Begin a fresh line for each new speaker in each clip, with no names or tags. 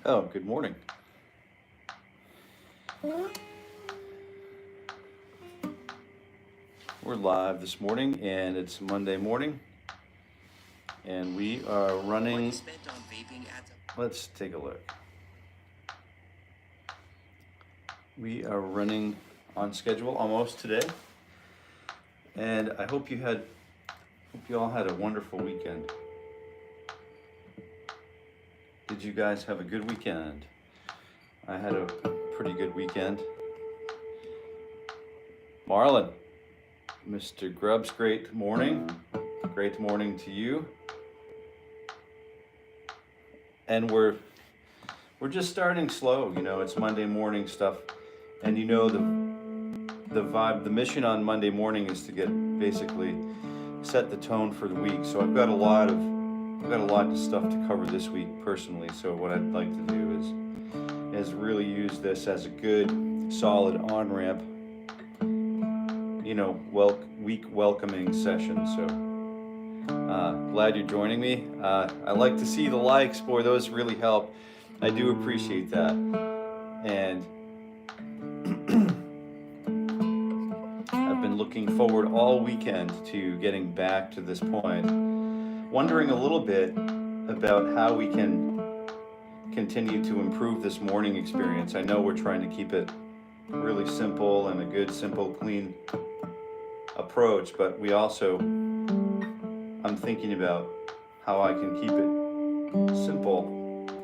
Oh, good morning. We're live this morning, and it's Monday morning, and we are running. Let's take a look. We are running on schedule almost today, and I hope you all had a wonderful weekend. Did you guys have a good weekend? I had a pretty good weekend. Marlon, Mr. Grubbs, great morning. Great morning to you. And we're just starting slow, you know, it's Monday morning stuff. And you know the vibe, the mission on Monday morning is to basically set the tone for the week. So I've got a lot of stuff to cover this week personally. So what I'd like to do is really use this as a good solid on-ramp, you know, week welcoming session. So glad you're joining me. I like to see the likes, boy, those really help. I do appreciate that. And I've been looking forward all weekend to getting back to this point, wondering a little bit about how we can continue to improve this morning experience. I know we're trying to keep it really simple and a good, simple, clean approach, but we also, I'm thinking about how I can keep it simple,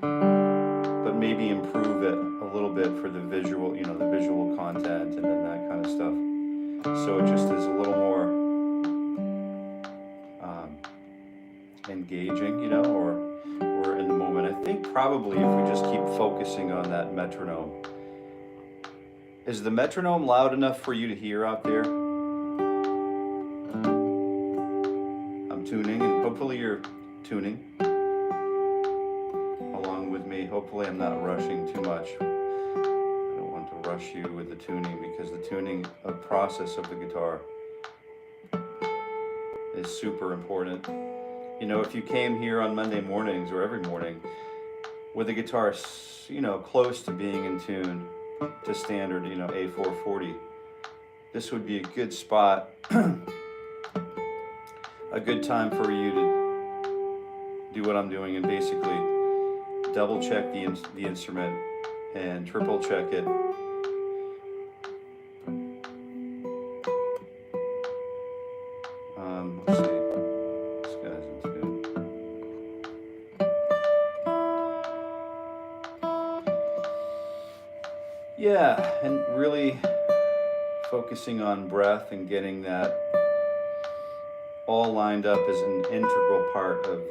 but maybe improve it a little bit for the visual, you know, the visual content and then that kind of stuff. So it just is a little more engaging, you know, or we're in the moment. I think probably if we just keep focusing on that metronome. Is the metronome loud enough for you to hear out there? I'm tuning, and hopefully you're tuning along with me. Hopefully I'm not rushing too much. I don't want to rush you with the tuning, because the tuning process of the guitar is super important. You know, if you came here on Monday mornings or every morning with the guitar, you know, close to being in tune to standard, you know, A440, this would be a good spot, a good time for you to do what I'm doing and basically double check the instrument and triple check it. Let's see. This guy's in tune. Yeah, and really focusing on breath and getting that all lined up as an integral part of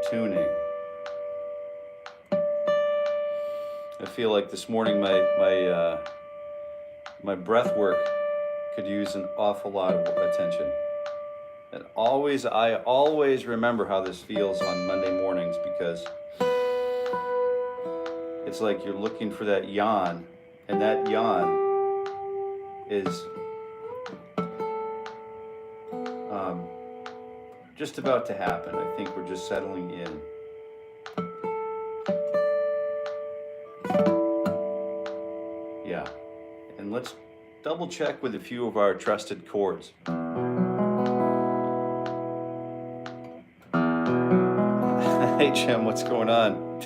tuning. I feel like this morning my breath work could use an awful lot of attention. And I always remember how this feels on Monday mornings, because it's like you're looking for that yawn, and that yawn is just about to happen. I think we're just settling in. Yeah, and let's double check with a few of our trusted chords. Hey Jim, what's going on?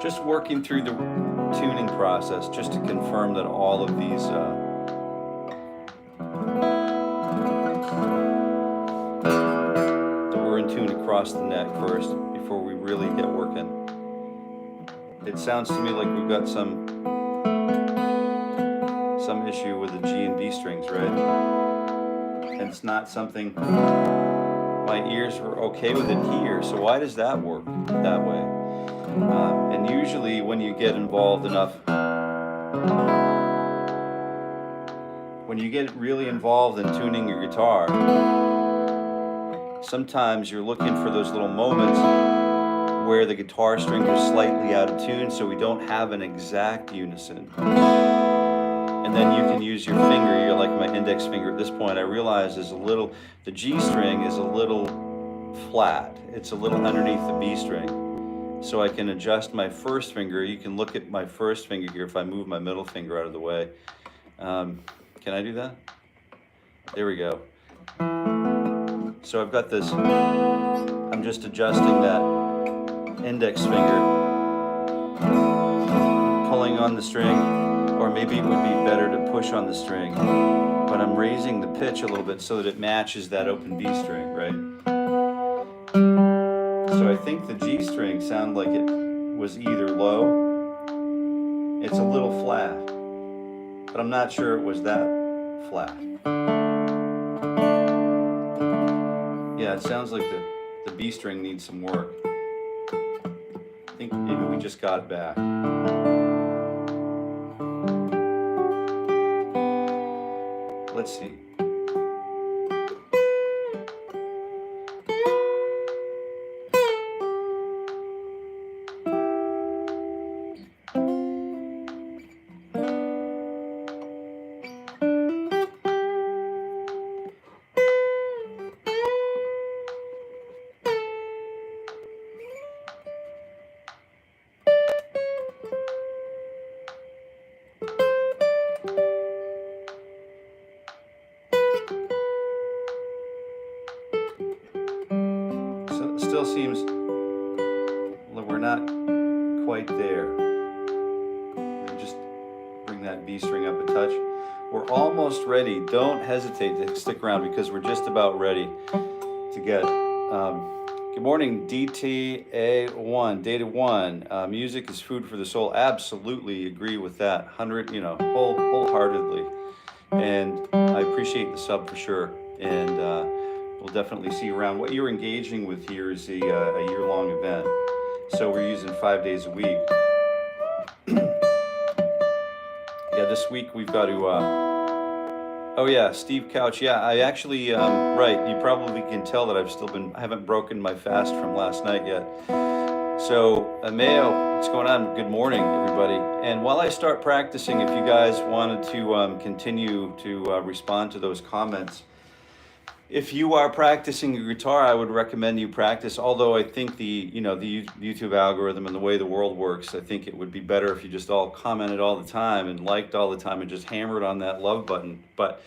Just working through the tuning process just to confirm that all of these that we're in tune across the neck first before we really get working. It sounds to me like we've got some issue with the G and B strings, right? And it's not something, my ears were okay with it here, so why does that work that way? And usually when you get involved enough, when you get really involved in tuning your guitar, sometimes you're looking for those little moments where the guitar strings are slightly out of tune, so we don't have an exact unison. And and then you can use your finger, you're like my index finger at this point, I realize is a little, the G string is a little flat. It's a little underneath the B string. So I can adjust my first finger. You can look at my first finger here if I move my middle finger out of the way. Can I do that? There we go. So I've got this, I'm just adjusting that index finger, pulling on the string, or maybe it would be better to push on the string, but I'm raising the pitch a little bit so that it matches that open B string, right? So I think the G string sounded like it was either low, it's a little flat, but I'm not sure it was that flat. Yeah, it sounds like the B string needs some work. I think maybe we just got it back. Let's see. Still seems we're not quite there. Just bring that B string up a touch. We're almost ready. Don't hesitate to stick around because we're just about ready to get. Good morning, DTA1, Data 1. Music is food for the soul. Absolutely agree with that. Wholeheartedly. And I appreciate the sub for sure. And we'll definitely see you around. What you're engaging with here is a year-long event. So we're using 5 days a week. Yeah, this week we've got to, oh yeah, Steve Couch. Yeah, I actually, right, you probably can tell that I haven't broken my fast from last night yet. So, Mayo, what's going on? Good morning, everybody. And while I start practicing, if you guys wanted to continue to respond to those comments, if you are practicing your guitar, I would recommend you practice. Although I think the YouTube algorithm and the way the world works, I think it would be better if you just all commented all the time and liked all the time and just hammered on that love button. But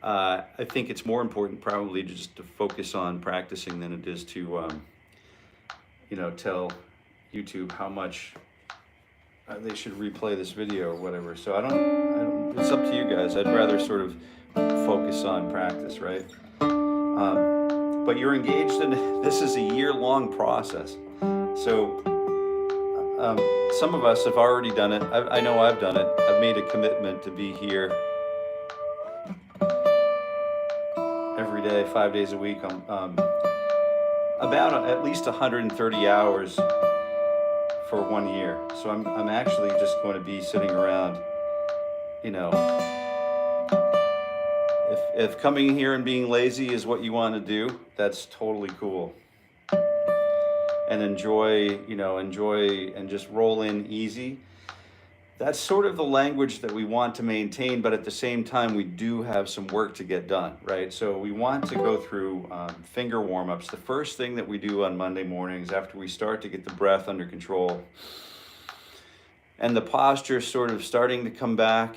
I think it's more important probably just to focus on practicing than it is to tell YouTube how much they should replay this video or whatever. So I don't. It's up to you guys. I'd rather sort of focus on practice, right? But you're engaged in, this is a year-long process. So some of us have already done it. I know I've done it. I've made a commitment to be here every day, 5 days a week. About at least 130 hours for 1 year. So I'm actually just going to be sitting around, If coming here and being lazy is what you want to do, that's totally cool. And enjoy and just roll in easy. That's sort of the language that we want to maintain, but at the same time, we do have some work to get done, right? So we want to go through finger warm-ups. The first thing that we do on Monday mornings after we start to get the breath under control and the posture sort of starting to come back,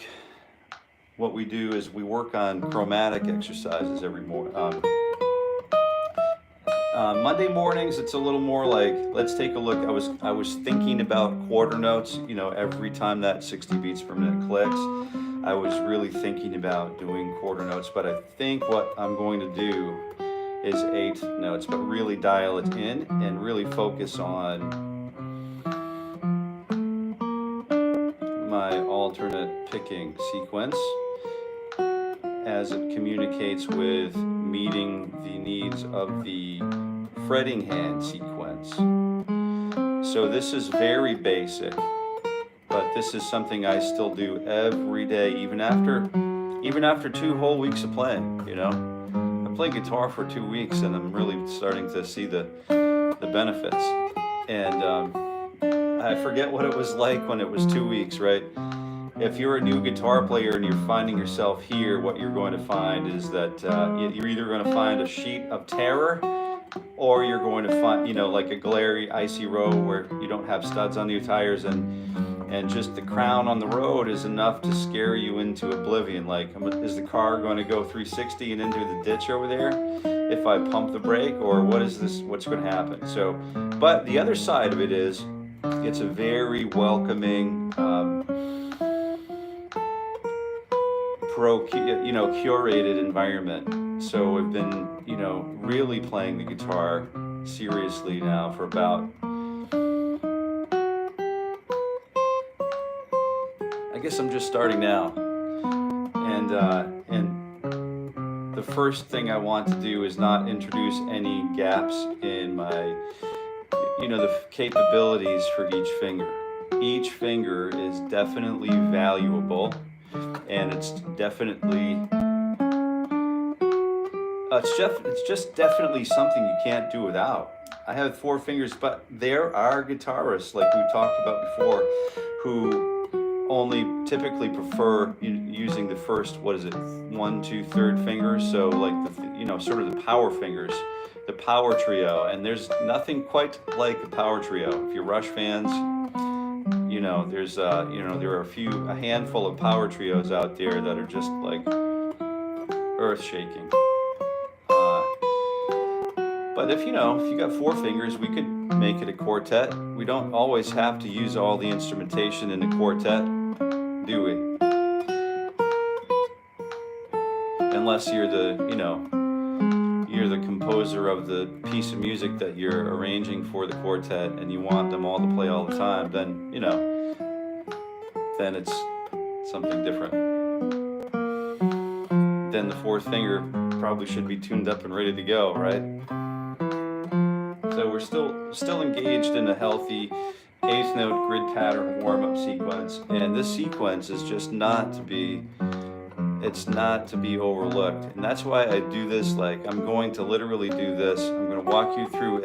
what we do is we work on chromatic exercises every morning. Monday mornings, it's a little more like, let's take a look. I was thinking about quarter notes, every time that 60 beats per minute clicks, I was really thinking about doing quarter notes, but I think what I'm going to do is 8 notes, but really dial it in and really focus on my alternate picking sequence as it communicates with meeting the needs of the fretting hand sequence. So this is very basic, but this is something I still do every day, even after 2 whole weeks of playing, I play guitar for 2 weeks and I'm really starting to see the benefits. And I forget what it was like when it was 2 weeks, right? if you're a new guitar player and you're finding yourself here, what you're going to find is that you're either going to find a sheet of terror, or you're going to find, you know, like a glary, icy road where you don't have studs on your tires, and just the crown on the road is enough to scare you into oblivion. Like, is the car going to go 360 and into the ditch over there if I pump the brake, or what's going to happen? So, but the other side of it is, it's a very welcoming, curated environment. So we've been, you know, really playing the guitar seriously now for about, I guess I'm just starting now. And the first thing I want to do is not introduce any gaps in my, you know, the capabilities for each finger. Each finger is definitely valuable, and it's definitely, it's just definitely something you can't do without. I have 4 fingers, but there are guitarists, like we talked about before, who only typically prefer using the first, 1, 2, 3rd fingers. So like the, you know, sort of the power fingers, the power trio. And there's nothing quite like a power trio. If you're Rush fans, you know, there's you know, there are a handful of power trios out there that are just like earth shaking. But if you got 4 fingers, we could make it a quartet. We don't always have to use all the instrumentation in a quartet, do we? Unless you're you're the composer of the piece of music that you're arranging for the quartet, and you want them all to play all the time, then, you know, then it's something different. Then the 4th finger probably should be tuned up and ready to go, right? So we're still engaged in a healthy 8th note grid pattern warm-up sequence, and this sequence is just not to be overlooked. And that's why I do this. Like, I'm going to literally do this. I'm going to walk you through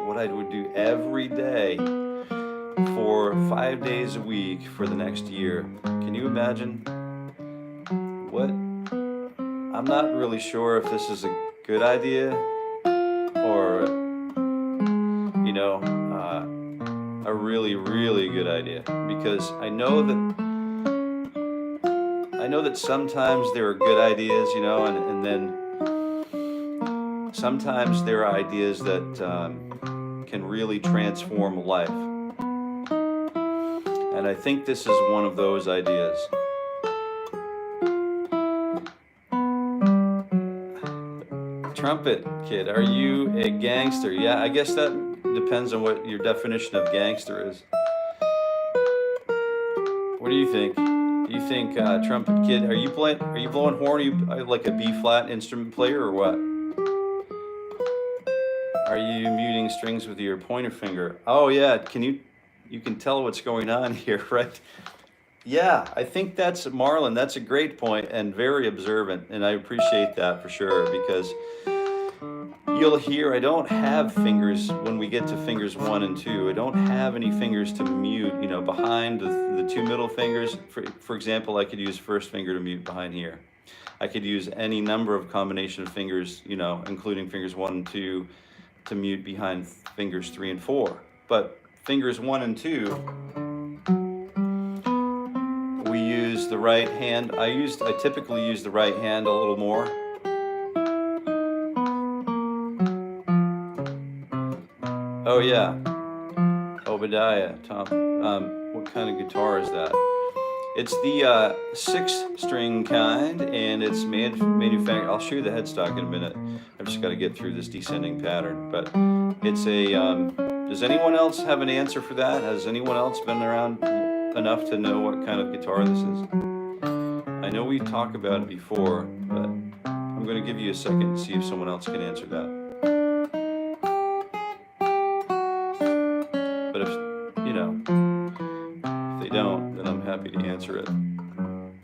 what I would do every day for 5 days a week for the next year. Can you imagine? I'm not really sure if this is a good idea or, you know, a really, really good idea, because I know that sometimes there are good ideas, you know, and then sometimes there are ideas that can really transform life. And I think this is one of those ideas. Trumpet Kid, are you a gangster? Yeah, I guess that depends on what your definition of gangster is. What do you think? Do you think, Trumpet Kid, are you blowing horn? Are you like a B-flat instrument player, or what? Are you muting strings with your pointer finger? Oh yeah, you can tell what's going on here, right? Yeah, I think that's, Marlon, that's a great point and very observant, and I appreciate that for sure, because you'll hear I don't have fingers when we get to fingers 1 and 2. I don't have any fingers to mute, you know, behind the 2 middle fingers. For example, I could use 1st finger to mute behind here. I could use any number of combination of fingers, you know, including fingers 1 and 2, to mute behind fingers 3 and 4. But fingers 1 and 2, we use the right hand. I typically use the right hand a little more. Oh yeah, Obadiah, Tom. What kind of guitar is that? It's the 6-string kind, and it's manufactured. I'll show you the headstock in a minute. I've just got to get through this descending pattern. But it's a. Does anyone else have an answer for that? Has anyone else been around enough to know what kind of guitar this is? I know we've talked about it before, but I'm going to give you a second to see if someone else can answer that. But if they don't, then I'm happy to answer it.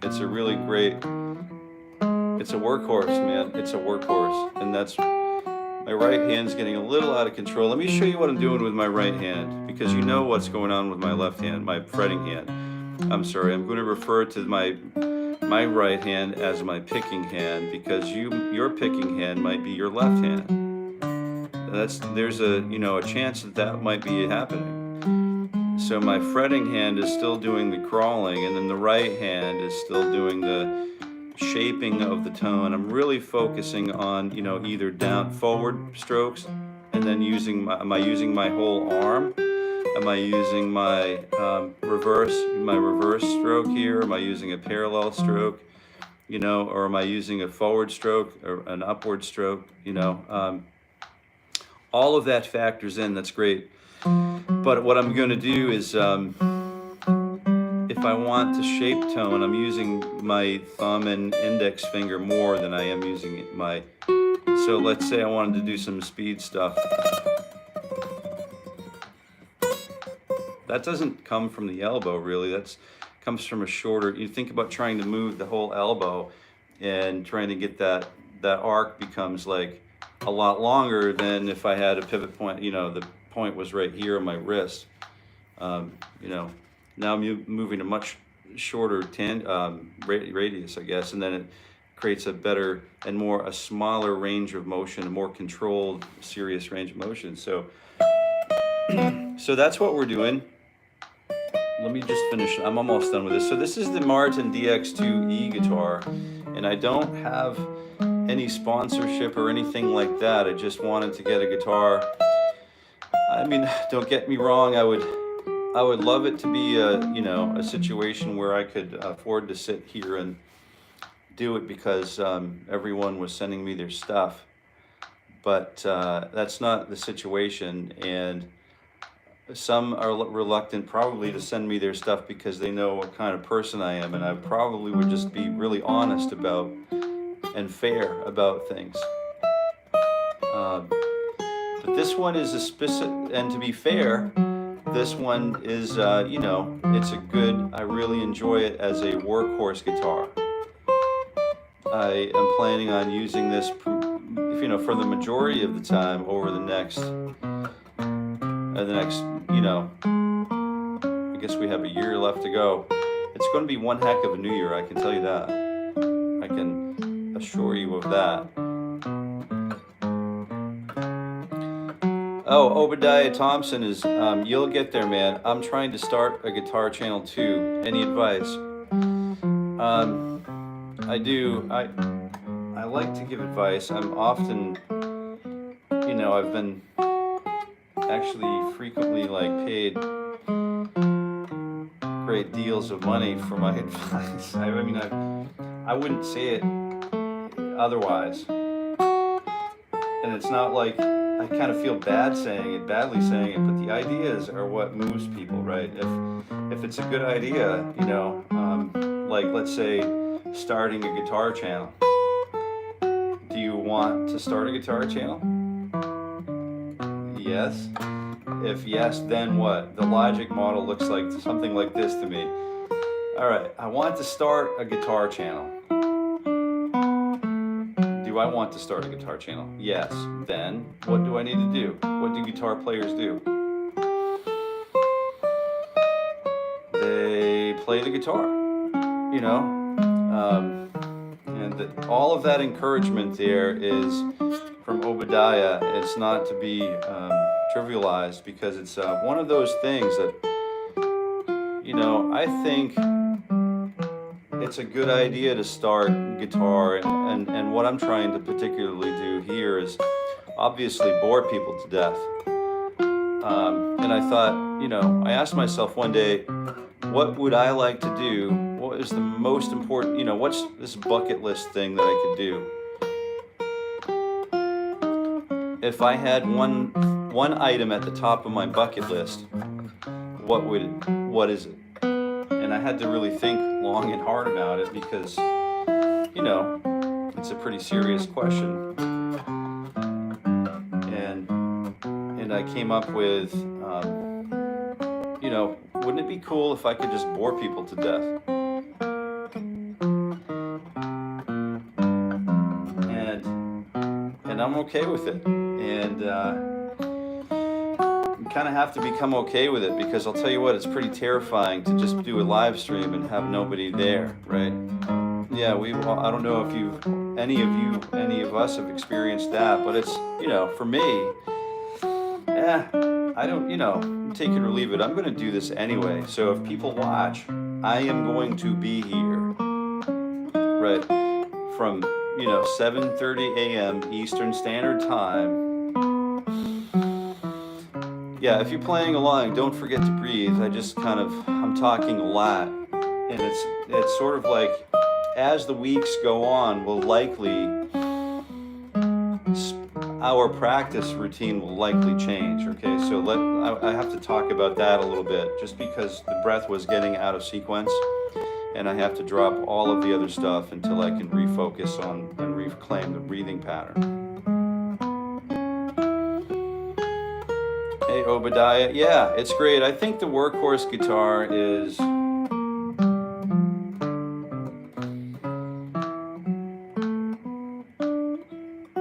It's a really great, it's a workhorse, man. It's a workhorse. And that's, my right hand's getting a little out of control. Let me show you what I'm doing with my right hand, because you know what's going on with my left hand, my fretting hand. I'm sorry, I'm going to refer to my right hand as my picking hand, because your picking hand might be your left hand. There's a a chance that might be happening. So my fretting hand is still doing the crawling, and then the right hand is still doing the shaping of the tone. I'm really focusing on either down forward strokes, and then am I using my whole arm? Am I using my reverse stroke here? Am I using a parallel stroke? Or am I using a forward stroke or an upward stroke? All of that factors in. That's great. But what I'm going to do is, if I want to shape tone, I'm using my thumb and index finger more than I am using my. So let's say I wanted to do some speed stuff. That doesn't come from the elbow, really. That comes from a shorter. You think about trying to move the whole elbow and trying to get that arc becomes like a lot longer than if I had a pivot point. The point was right here on my wrist. Now I'm moving a much shorter radius, I guess, and then it creates a better and a smaller range of motion, a more controlled, serious range of motion. So that's what we're doing. Let me just finish. I'm almost done with this. So this is the Martin DX2E guitar, and I don't have any sponsorship or anything like that. I just wanted to get a guitar. I mean, don't get me wrong. I would love it to be a situation where I could afford to sit here and do it because everyone was sending me their stuff. But that's not the situation, and some are reluctant probably to send me their stuff because they know what kind of person I am, and I probably would just be really honest about and fair about things. But this one is a specific, and to be fair, this one is, it's a good, I really enjoy it as a workhorse guitar. I am planning on using this, for the majority of the time over the next, I guess we have a year left to go. It's going to be one heck of a new year, I can tell you that. I can assure you of that. Oh, 𝗿𝗿𝗍 Thompson is, you'll get there, man. I'm trying to start a guitar channel too. Any advice? I do. I like to give advice. I'm often, I've been actually frequently paid great deals of money for my advice. I wouldn't say it otherwise. And it's not like I kind of feel badly saying it, but the ideas are what moves people, right? If it's a good idea, let's say starting a guitar channel. Do you want to start a guitar channel? Yes. If yes, then what? The logic model looks like something like this to me. All right, I want to start a guitar channel. Do I want to start a guitar channel? Yes. Then what do I need to do? What do guitar players do? They play the guitar, and all of that encouragement there is from 𝗿𝗿𝗍. It's not to be trivialized, because it's one of those things that, I think it's a good idea to start guitar, and what I'm trying to particularly do here is obviously bore people to death. And I thought, I asked myself one day, what would I like to do? What is the most important, what's this bucket list thing that I could do? If I had one item at the top of my bucket list, what is it? And I had to really think long and hard about it, because, it's a pretty serious question. And I came up with, wouldn't it be cool if I could just bore people to death? And I'm okay with it. And kind of have to become okay with it, because I'll tell you what, it's pretty terrifying to just do a live stream and have nobody there, right? Yeah, I don't know if any of us have experienced that, but it's, for me, I don't, take it or leave it. I'm going to do this anyway. So if people watch, I am going to be here, right, from, 7:30 a.m. Eastern Standard Time. Yeah, if you're playing along, don't forget to breathe. I'm talking a lot, and it's sort of like, as the weeks go on, our practice routine will likely change, okay? So I have to talk about that a little bit, just because the breath was getting out of sequence, and I have to drop all of the other stuff until I can refocus on and reclaim the breathing pattern. Hey, 𝗬𝗿𝗍𝗍, yeah, it's great. I think the workhorse guitar is...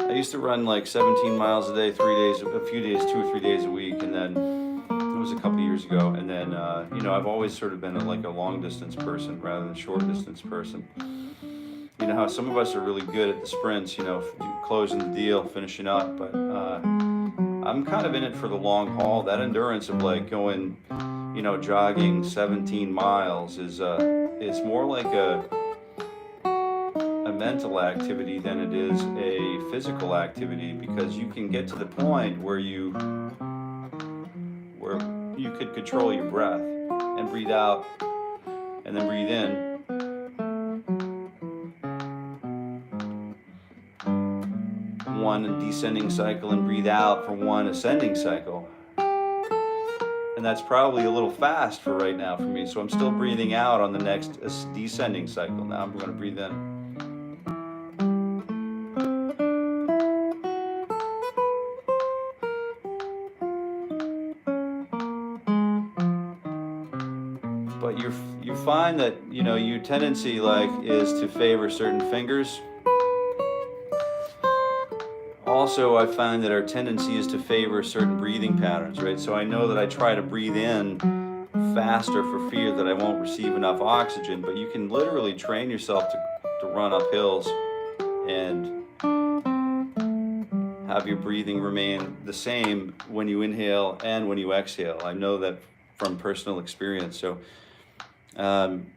I used to run like 17 miles a day, 2 or 3 days a week, and then it was a couple years ago. And then, I've always sort of been a long distance person rather than a short distance person. You know how some of us are really good at the sprints, closing the deal, finishing up, but I'm kind of in it for the long haul. That endurance of like going, jogging 17 miles is more like a mental activity than it is a physical activity, because you can get to the point where you could control your breath and breathe out and then breathe in. One descending cycle and breathe out for one ascending cycle. And that's probably a little fast for right now for me, so I'm still breathing out on the next descending cycle. Now I'm going to breathe in. But you find that, your tendency is to favor certain fingers. Also, I find that our tendency is to favor certain breathing patterns, right? So I know that I try to breathe in faster for fear that I won't receive enough oxygen, but you can literally train yourself to run up hills and have your breathing remain the same when you inhale and when you exhale. I know that from personal experience. So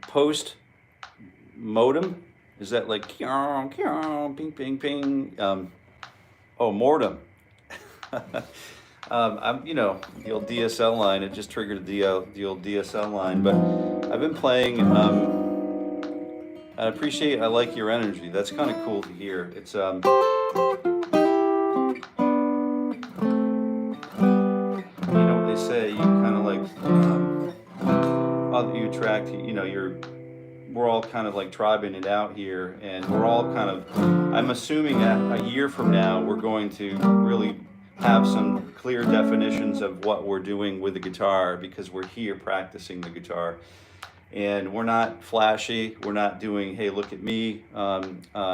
post modem, is that like ping ping ping? Mortem. I'm, the old DSL line. It just triggered the old DSL line. But I've been playing. I like your energy. That's kind of cool to hear. It's what they say. You kind of you attract. We're all kind of like tribbing it out here, and we're all kind of, I'm assuming that a year from now, we're going to really have some clear definitions of what we're doing with the guitar, because we're here practicing the guitar. And we're not flashy, we're not doing, hey, look at me,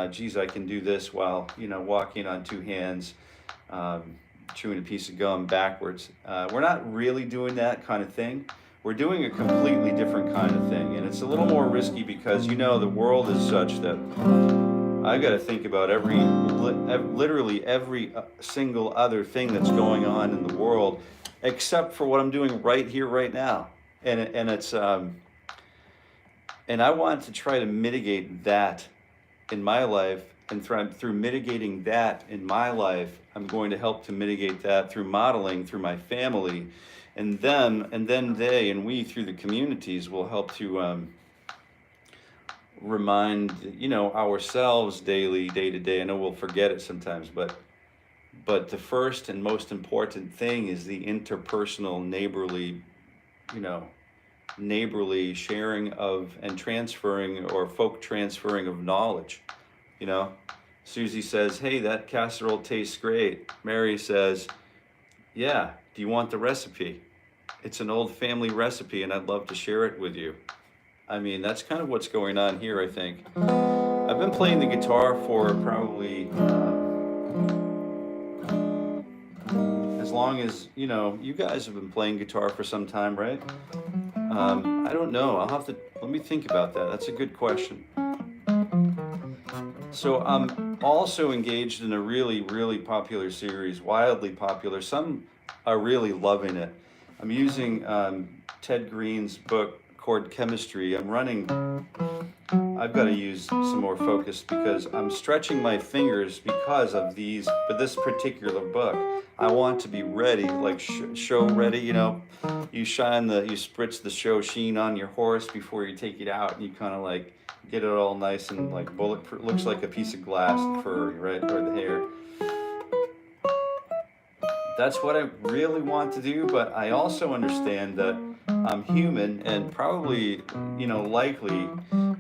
geez, I can do this while, walking on two hands, chewing a piece of gum backwards. We're not really doing that kind of thing. We're doing a completely different kind of thing, and it's a little more risky because, the world is such that I got to think about literally every single other thing that's going on in the world, except for what I'm doing right here, right now. And it's and I want to try to mitigate that in my life, and through mitigating that in my life, I'm going to help to mitigate that through modeling, through my family. And then they and we, through the communities, will help to remind, ourselves daily, day to day. I know we'll forget it sometimes, but the first and most important thing is the interpersonal, neighborly sharing of and transferring, or folk transferring of knowledge. Susie says, hey, that casserole tastes great. Mary says, yeah, do you want the recipe? It's an old family recipe, and I'd love to share it with you. I mean, that's kind of what's going on here, I think. I've been playing the guitar for probably, as long as, you know, you guys have been playing guitar for some time, right? I don't know. Let me think about that. That's a good question. So I'm also engaged in a really, really popular series, wildly popular. Some are really loving it. I'm using Ted Green's book, Chord Chemistry. I've got to use some more focus because I'm stretching my fingers because of this particular book. I want to be ready, like show ready, you know. You spritz the show sheen on your horse before you take it out, and you kind of like get it all nice and like bulletproof. Looks like a piece of glass, the fur, right, or the hair. That's what I really want to do, but I also understand that I'm human, and probably, you know, likely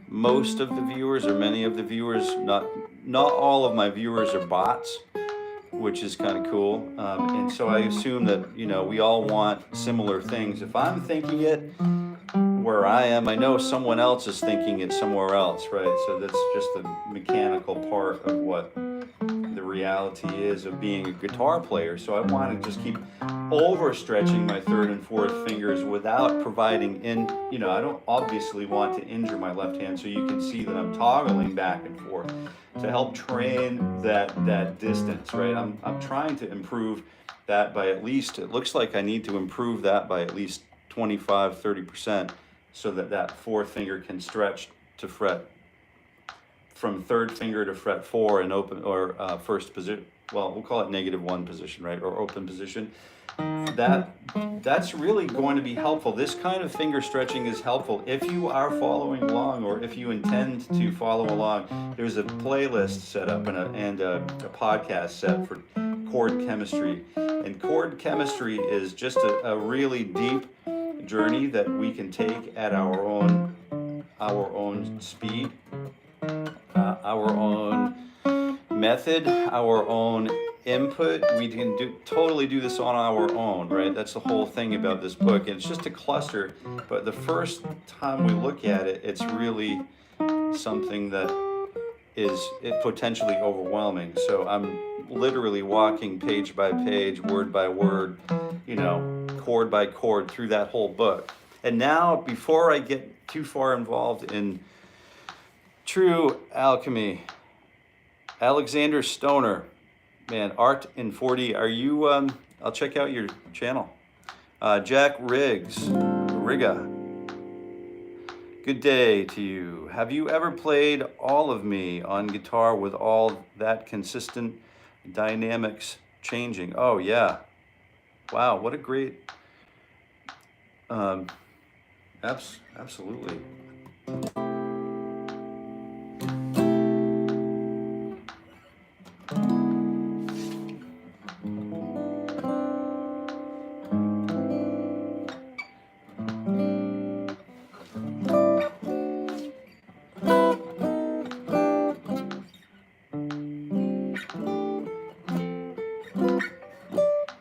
most of the viewers or many of the viewers, not all of my viewers are bots, which is kind of cool. And so I assume that, you know, we all want similar things. If I'm thinking it where I am, I know someone else is thinking it somewhere else, right? So that's just the mechanical part of what the reality is of being a guitar player. So I want to just keep overstretching my third and fourth fingers without providing you know, I don't obviously want to injure my left hand, so you can see that I'm toggling back and forth to help train that distance, right? I'm trying to improve that by at least, it looks like I need to improve that by at least 25-30%, so that fourth finger can stretch to fret from third finger to fret 4 in open or first position. Well, we'll call it -1 position, right? Or open position. That's really going to be helpful. This kind of finger stretching is helpful if you are following along, or if you intend to follow along. There's a playlist set up and a podcast set for chord chemistry. And chord chemistry is just a really deep journey that we can take at our own speed, our own method, our own input. We can totally do this on our own, right? That's the whole thing about this book. And it's just a cluster, but the first time we look at it, it's really something that is potentially overwhelming. So I'm literally walking page by page, word by word, you know, chord by chord through that whole book. And now, before I get too far involved in true alchemy, Alexander Stoner, man, Art in 4D, are you, I'll check out your channel. Jack Rigga, good day to you. Have you ever played All of Me on guitar with all that consistent dynamics changing? Oh yeah, wow, what a great, absolutely.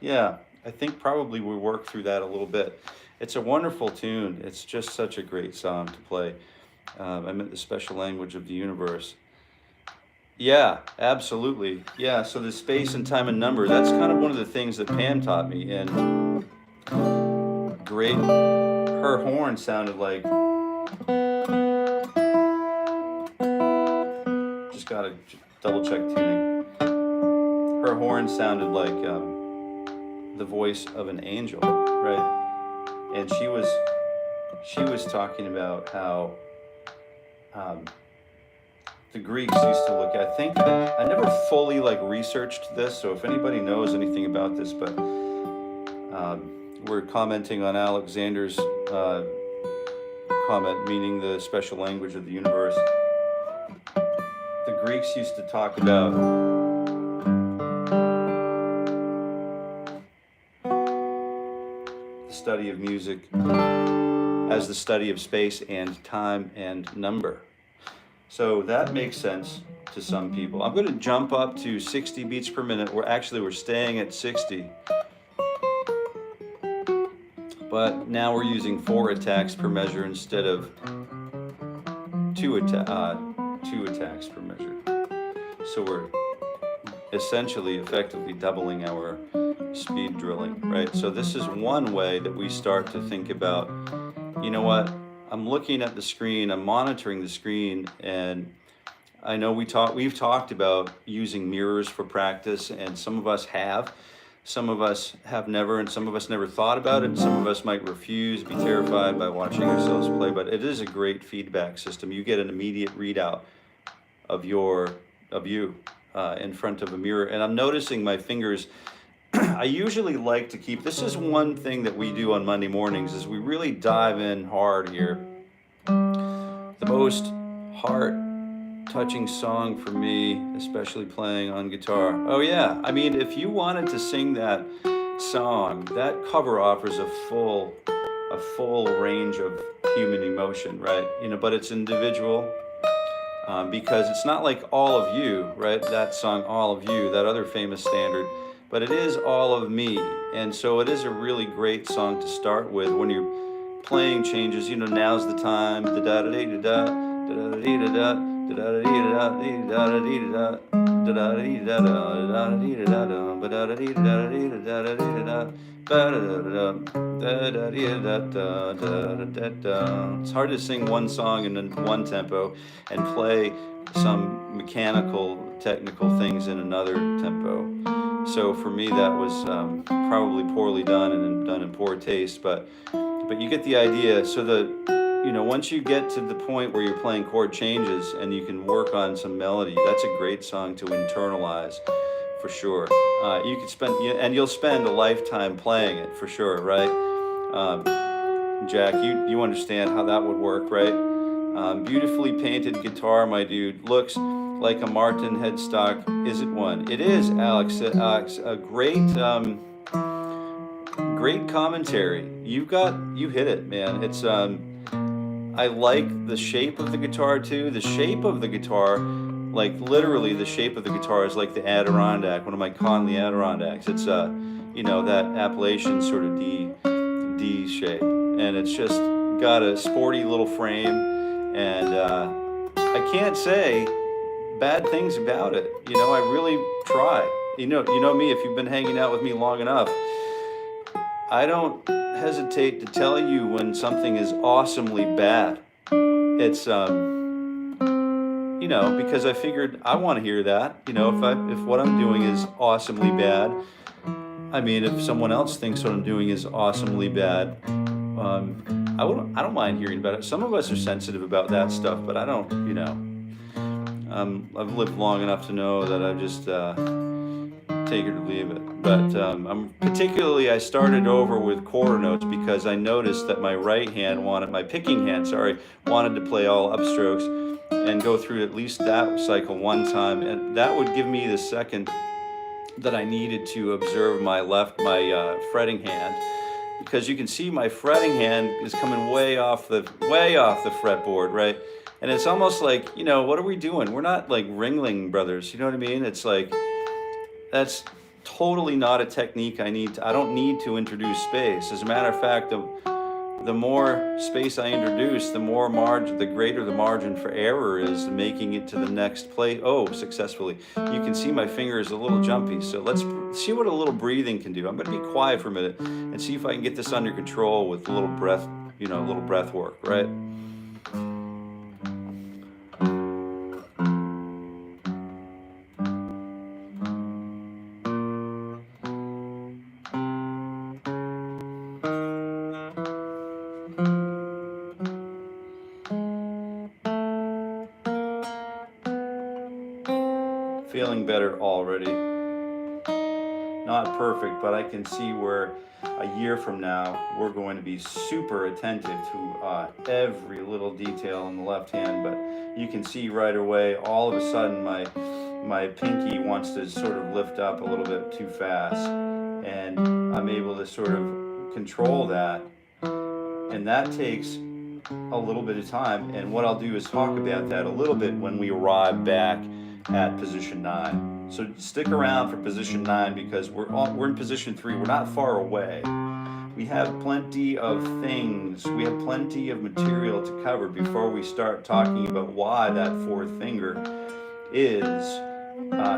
Yeah, I think probably we work through that a little bit. It's a wonderful tune. It's just such a great song to play. I meant the special language of the universe. Yeah, absolutely. Yeah, so the space and time and number, that's kind of one of the things that Pam taught me. And great, her horn sounded like, just gotta double check tuning. Her horn sounded like the voice of an angel, right? And she was talking about how the Greeks used to look at, I think, I never fully like researched this, so if anybody knows anything about this, but we're commenting on Alexander's comment, meaning the special language of the universe. The Greeks used to talk about study of music as the study of space and time and number. So that makes sense to some people. I'm going to jump up to 60 beats per minute. We're staying at 60. But now we're using 4 attacks per measure instead of 2 attacks per measure. So we're effectively doubling our speed drilling, right? So this is one way that we start to think about, you know what, I'm looking at the screen, I'm monitoring the screen, and I know we've talked about using mirrors for practice, and some of us have. Some of us have never, and some of us never thought about it. Some of us might refuse, be terrified by watching ourselves play, but it is a great feedback system. You get an immediate readout of you in front of a mirror. And I'm noticing my fingers, I usually like to keep, this is one thing that we do on Monday mornings, is we really dive in hard here. The most heart-touching song for me, especially playing on guitar. Oh yeah, I mean, if you wanted to sing that song, that cover offers a full range of human emotion, right? You know, but it's individual, because it's not like All of You, right? That song, All of You, that other famous standard, but it is All of Me. And so it is a really great song to start with when you're playing changes, you know, now's the time, da-da-da-da-da, da-da-da-da-da, it's hard to sing one song in one tempo and play some mechanical, technical things in another tempo. So for me, that was probably poorly done and done in poor taste, but you get the idea. So you know, once you get to the point where you're playing chord changes and you can work on some melody, that's a great song to internalize, for sure. You could spend, and you'll spend a lifetime playing it, for sure, right? Jack, you understand how that would work, right? Beautifully painted guitar, my dude. Looks like a Martin headstock. Is it one? It is, Alex. A great commentary. You hit it, man. It's I like the shape of the guitar too. The shape of the guitar, like literally the shape of the guitar is like the Adirondack, one of my Conley Adirondacks. It's you know, that Appalachian sort of D shape, and it's just got a sporty little frame, and I can't say bad things about it. You know, I really try. You know me, if you've been hanging out with me long enough, I don't hesitate to tell you when something is awesomely bad. It's you know, because I figured I want to hear that. You know, if what I'm doing is awesomely bad, I mean, if someone else thinks what I'm doing is awesomely bad, I don't mind hearing about it. Some of us are sensitive about that stuff, but I don't. You know, I've lived long enough to know that I just take it or leave it. But I started over with quarter notes because I noticed that my picking hand wanted to play all upstrokes and go through at least that cycle one time, and that would give me the second that I needed to observe my fretting hand, because you can see my fretting hand is coming way off the fretboard, right? And it's almost like, you know, what are we doing? We're not like Ringling Brothers, you know what I mean? It's like, that's totally not a technique I don't need to introduce space. As a matter of fact, the more space I introduce, the greater the margin for error is making it to the next play. Oh, successfully. You can see my finger is a little jumpy, so let's see what a little breathing can do. I'm going to be quiet for a minute and see if I can get this under control with a little breath, you know, a little breath work, right? Feeling better already. Not perfect, but I can see where a year from now we're going to be super attentive to every little detail on the left hand. But you can see right away, all of a sudden my pinky wants to sort of lift up a little bit too fast, and I'm able to sort of control that, and that takes a little bit of time. And what I'll do is talk about that a little bit when we arrive back at position 9. So stick around for position 9, because we're in position 3. We're not far away. We have plenty of things. We have plenty of material to cover before we start talking about why that fourth finger is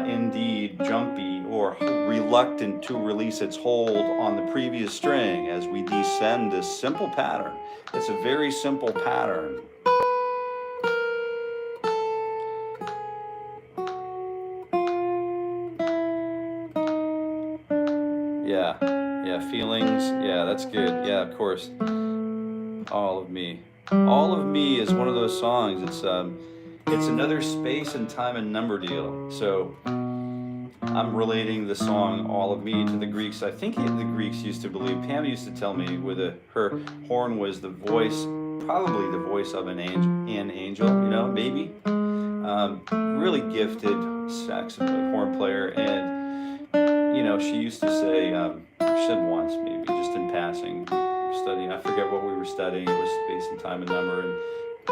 indeed jumpy or reluctant to release its hold on the previous string as we descend this simple pattern. It's a very simple pattern. Yeah, feelings, yeah, that's good. Yeah, of course. All of Me. All of Me is one of those songs. It's another space and time and number deal. So I'm relating the song All of Me to the Greeks. I think the Greeks used to believe, Pam used to tell me, her horn was the voice, probably the voice of an angel, you know, maybe. Really gifted saxophone horn player, and you know, she used to say, she said once maybe, just in passing, studying, I forget what we were studying, it was space and time and number and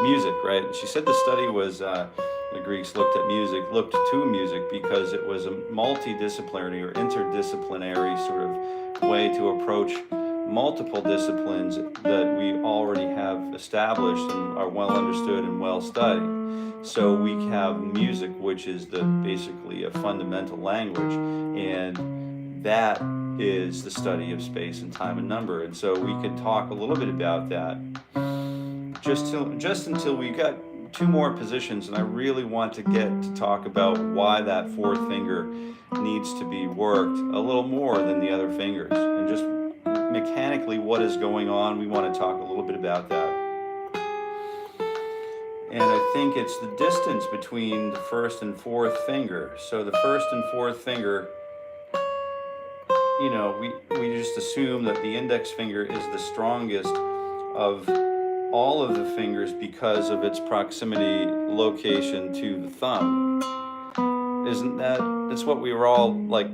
music, right? And she said the study was, the Greeks looked to music because it was a multidisciplinary or interdisciplinary sort of way to approach multiple disciplines that we already have established and are well understood and well studied. So we have music, which is basically a fundamental language, and that is the study of space and time and number. And so we could talk a little bit about that just until we got two more positions, and I really want to get to talk about why that fourth finger needs to be worked a little more than the other fingers, and just mechanically what is going on. We want to talk a little bit about that. And I think it's the distance between the first and fourth finger. So the first and fourth finger, you know, we just assume that the index finger is the strongest of all of the fingers because of its proximity location to the thumb. Isn't that's what we were all like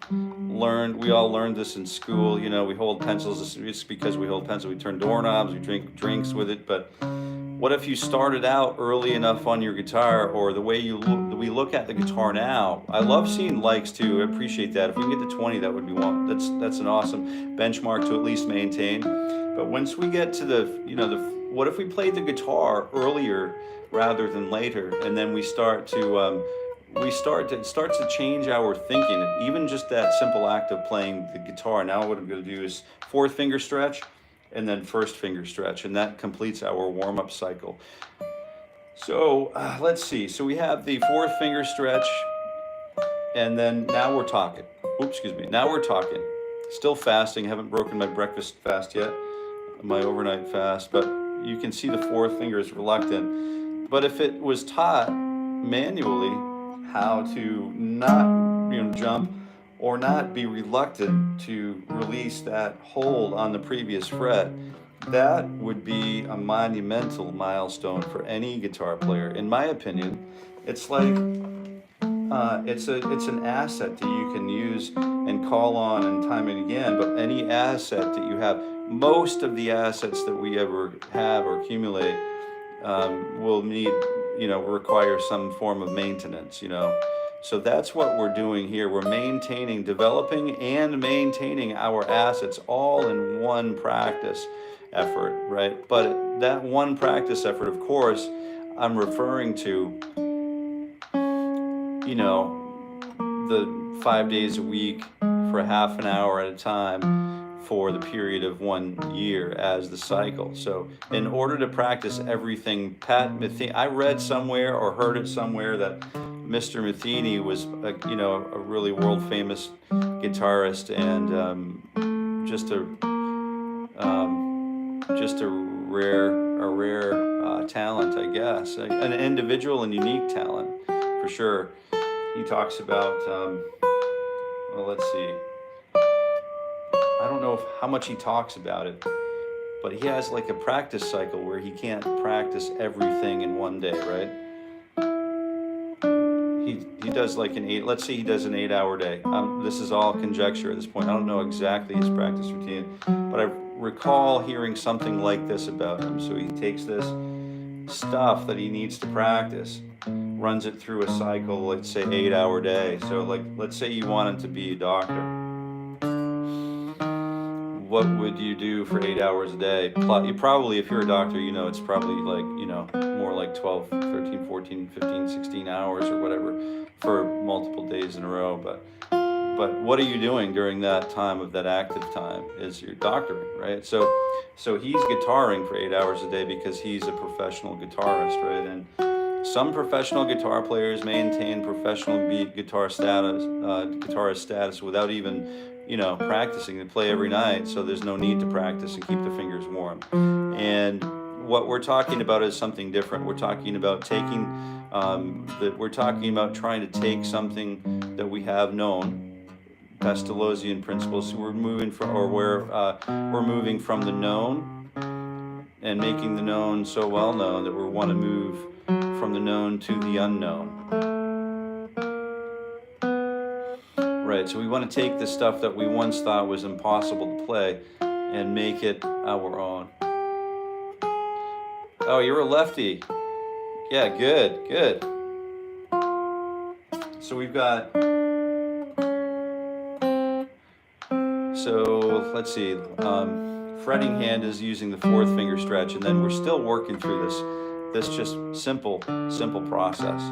learned? We all learned this in school. You know, we hold pencils. It's because we hold pencils. We turn doorknobs. We drink drinks with it. But what if you started out early enough on your guitar, or the way we look at the guitar now? I love seeing likes too. I appreciate that. If we can get to 20, that would be one. That's an awesome benchmark to at least maintain. But once we get to what if we played the guitar earlier rather than later, and then it starts to change our thinking. Even just that simple act of playing the guitar. Now what I'm going to do is fourth finger stretch, and then first finger stretch, and that completes our warm-up cycle. So let's see. So we have the fourth finger stretch, and then now we're talking. Oops, excuse me. Now we're talking. Still fasting. Haven't broken my breakfast fast yet, my overnight fast, but you can see the fourth finger is reluctant. But if it was taught manually how to not jump or not be reluctant to release that hold on the previous fret, that would be a monumental milestone for any guitar player. In my opinion, it's like it's an asset that you can use and call on and time and again. But any asset that you have, most of the assets that we ever have or accumulate will need, require some form of maintenance, So that's what we're doing here. We're developing and maintaining our assets all in one practice effort, right? But that one practice effort, of course, I'm referring to, the 5 days a week for half an hour at a time for the period of 1 year as the cycle. So in order to practice everything, I read somewhere or heard it somewhere that Mr. 𝗵𝗫𝗍 was a really world famous guitarist and just a rare talent, I guess, an individual and unique talent for sure. He talks about let's see, I don't know how much he talks about it, but he has like a practice cycle where he can't practice everything in one day, right? He does like let's say he does an 8-hour day. This is all conjecture at this point. I don't know exactly his practice routine, but I recall hearing something like this about him. So he takes this stuff that he needs to practice, runs it through a cycle, let's say 8-hour day. So like, let's say you wanted to be a doctor. what would you do for 8 hours a day? You probably, if you're a doctor, you know, it's probably like, you know, more like 12, 13, 14, 15, 16 hours or whatever for multiple days in a row. But what are you doing during that time of that active time is you're doctoring, right? So he's guitaring for 8 hours a day because he's a professional guitarist, right? And some professional guitar players maintain professional guitarist status without even, you know, practicing. They play every night, so there's no need to practice and keep the fingers warm. And what we're talking about is something different. We're talking about taking, we're talking about trying to take something that we have known, 𝗏𝗏 principles. So we're moving from, or we're moving from the known and making the known so well known that we want to move from the known to the unknown. Right, so we want to take the stuff that we once thought was impossible to play and make it our own. Oh, you're a lefty. Yeah, good, good. So we've got, so let's see, fretting hand is using the fourth finger stretch, and then we're still working through this just simple process.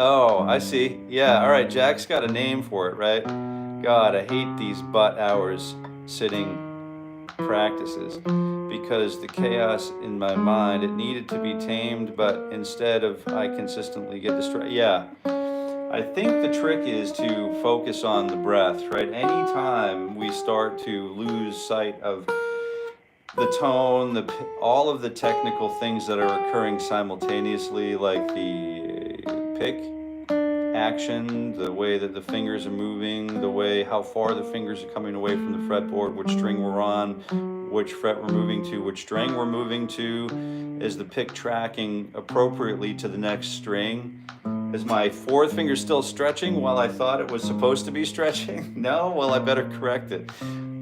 Oh, I see. Yeah, all right, Jack's got a name for it, right? God, I hate these butt hours sitting practices because the chaos in my mind, it needed to be tamed, but instead of I consistently get distracted. Yeah, I think the trick is to focus on the breath, right? Anytime we start to lose sight of the tone, all of the technical things that are occurring simultaneously, like the pick action, the way that the fingers are moving, the way how far the fingers are coming away from the fretboard, which string we're on, which fret we're moving to, which string we're moving to, is the pick tracking appropriately to the next string? Is my fourth finger still stretching while I thought it was supposed to be stretching? No? Well, I better correct it.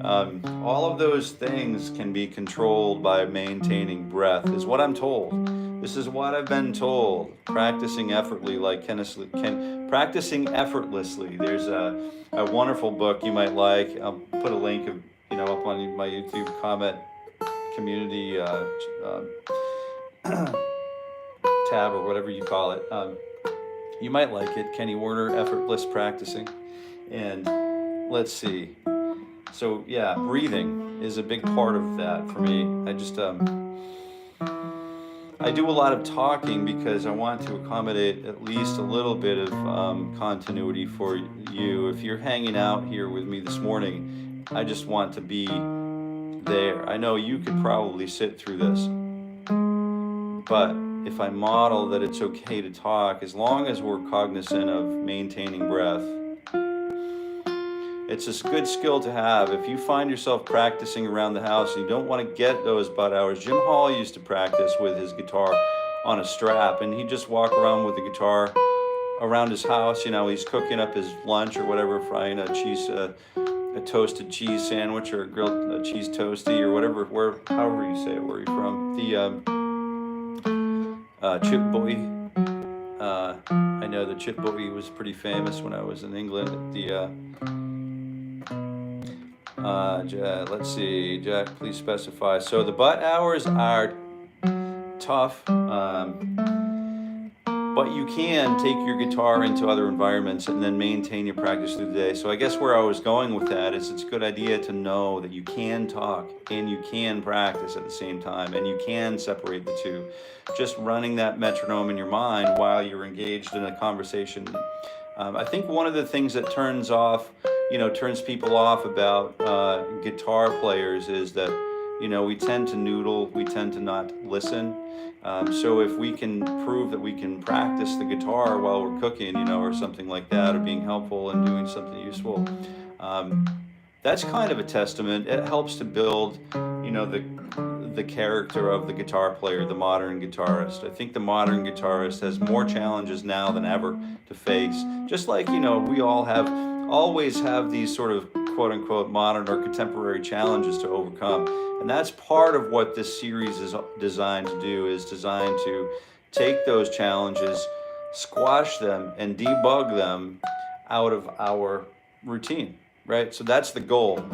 All of those things can be controlled by maintaining breath, is what I'm told. This is what I've been told. Practicing effortlessly, practicing effortlessly. There's a wonderful book you might like. I'll put a link of, you know, up on my YouTube comment community tab or whatever you call it. You might like it. Kenny Werner, Effortless Practicing. And let's see. So yeah, breathing is a big part of that for me. I do a lot of talking because I want to accommodate at least a little bit of continuity for you. If you're hanging out here with me this morning, I just want to be there. I know you could probably sit through this, but if I model that it's okay to talk, as long as we're cognizant of maintaining breath, it's a good skill to have. If you find yourself practicing around the house and you don't want to get those butt hours, Jim Hall used to practice with his guitar on a strap, and he'd just walk around with the guitar around his house. You know, he's cooking up his lunch or whatever, frying a toasted cheese sandwich or a grilled cheese toasty or whatever, however you say it, where you're from. The 𝗏𝗏𝗆𝗆. I know the 𝗏𝗏𝗆𝗆 was pretty famous when I was in England. Let's see, Jack, please specify. So the butt hours are tough, but you can take your guitar into other environments and then maintain your practice through the day. So I guess where I was going with that is it's a good idea to know that you can talk and you can practice at the same time, and you can separate the two. Just running that metronome in your mind while you're engaged in a conversation. I think one of the things that turns people off about guitar players is that, you know, we tend to noodle, we tend to not listen. So if we can prove that we can practice the guitar while we're cooking, you know, or something like that, or being helpful and doing something useful, that's kind of a testament. It helps to build, you know, the character of the guitar player, the modern guitarist. I think the modern guitarist has more challenges now than ever to face. Just like, you know, we all always have these sort of quote-unquote modern or contemporary challenges to overcome. And that's part of what this series is designed to do, is designed to take those challenges squash them and debug them out of our routine, right? So that's the goal.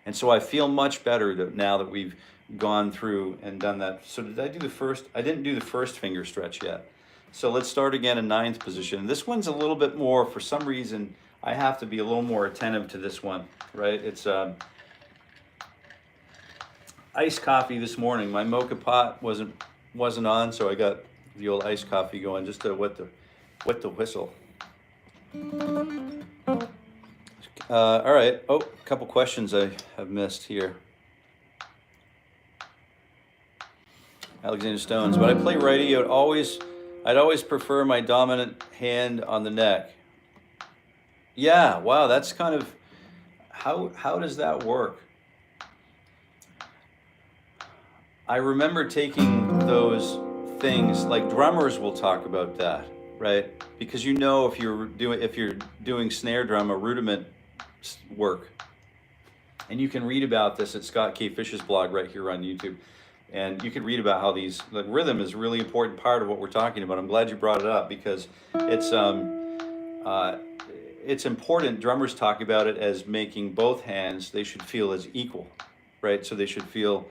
And so I feel much better now that we've gone through and done that. So did I do the first? I didn't do the first finger stretch yet. So let's start again in 9th position. This one's a little bit more, for some reason, I have to be a little more attentive to this one, right? It's iced coffee this morning. My mocha pot wasn't on, so I got the old iced coffee going just to wet the whistle. All right. Oh, a couple questions I have missed here. Alexander Stones. When I play righty, I'd always prefer my dominant hand on the neck. Yeah, wow, that's kind of, how does that work? I remember taking those things, like drummers will talk about that, right? Because you know, if you're doing snare drum or rudiment work, and you can read about this at 𝗧𝘂𝗏𝗆's blog right here on YouTube. And you can read about how the rhythm is a really important part of what we're talking about. I'm glad you brought it up because it's important. Drummers talk about it as making both hands, they should feel as equal, right? So they should feel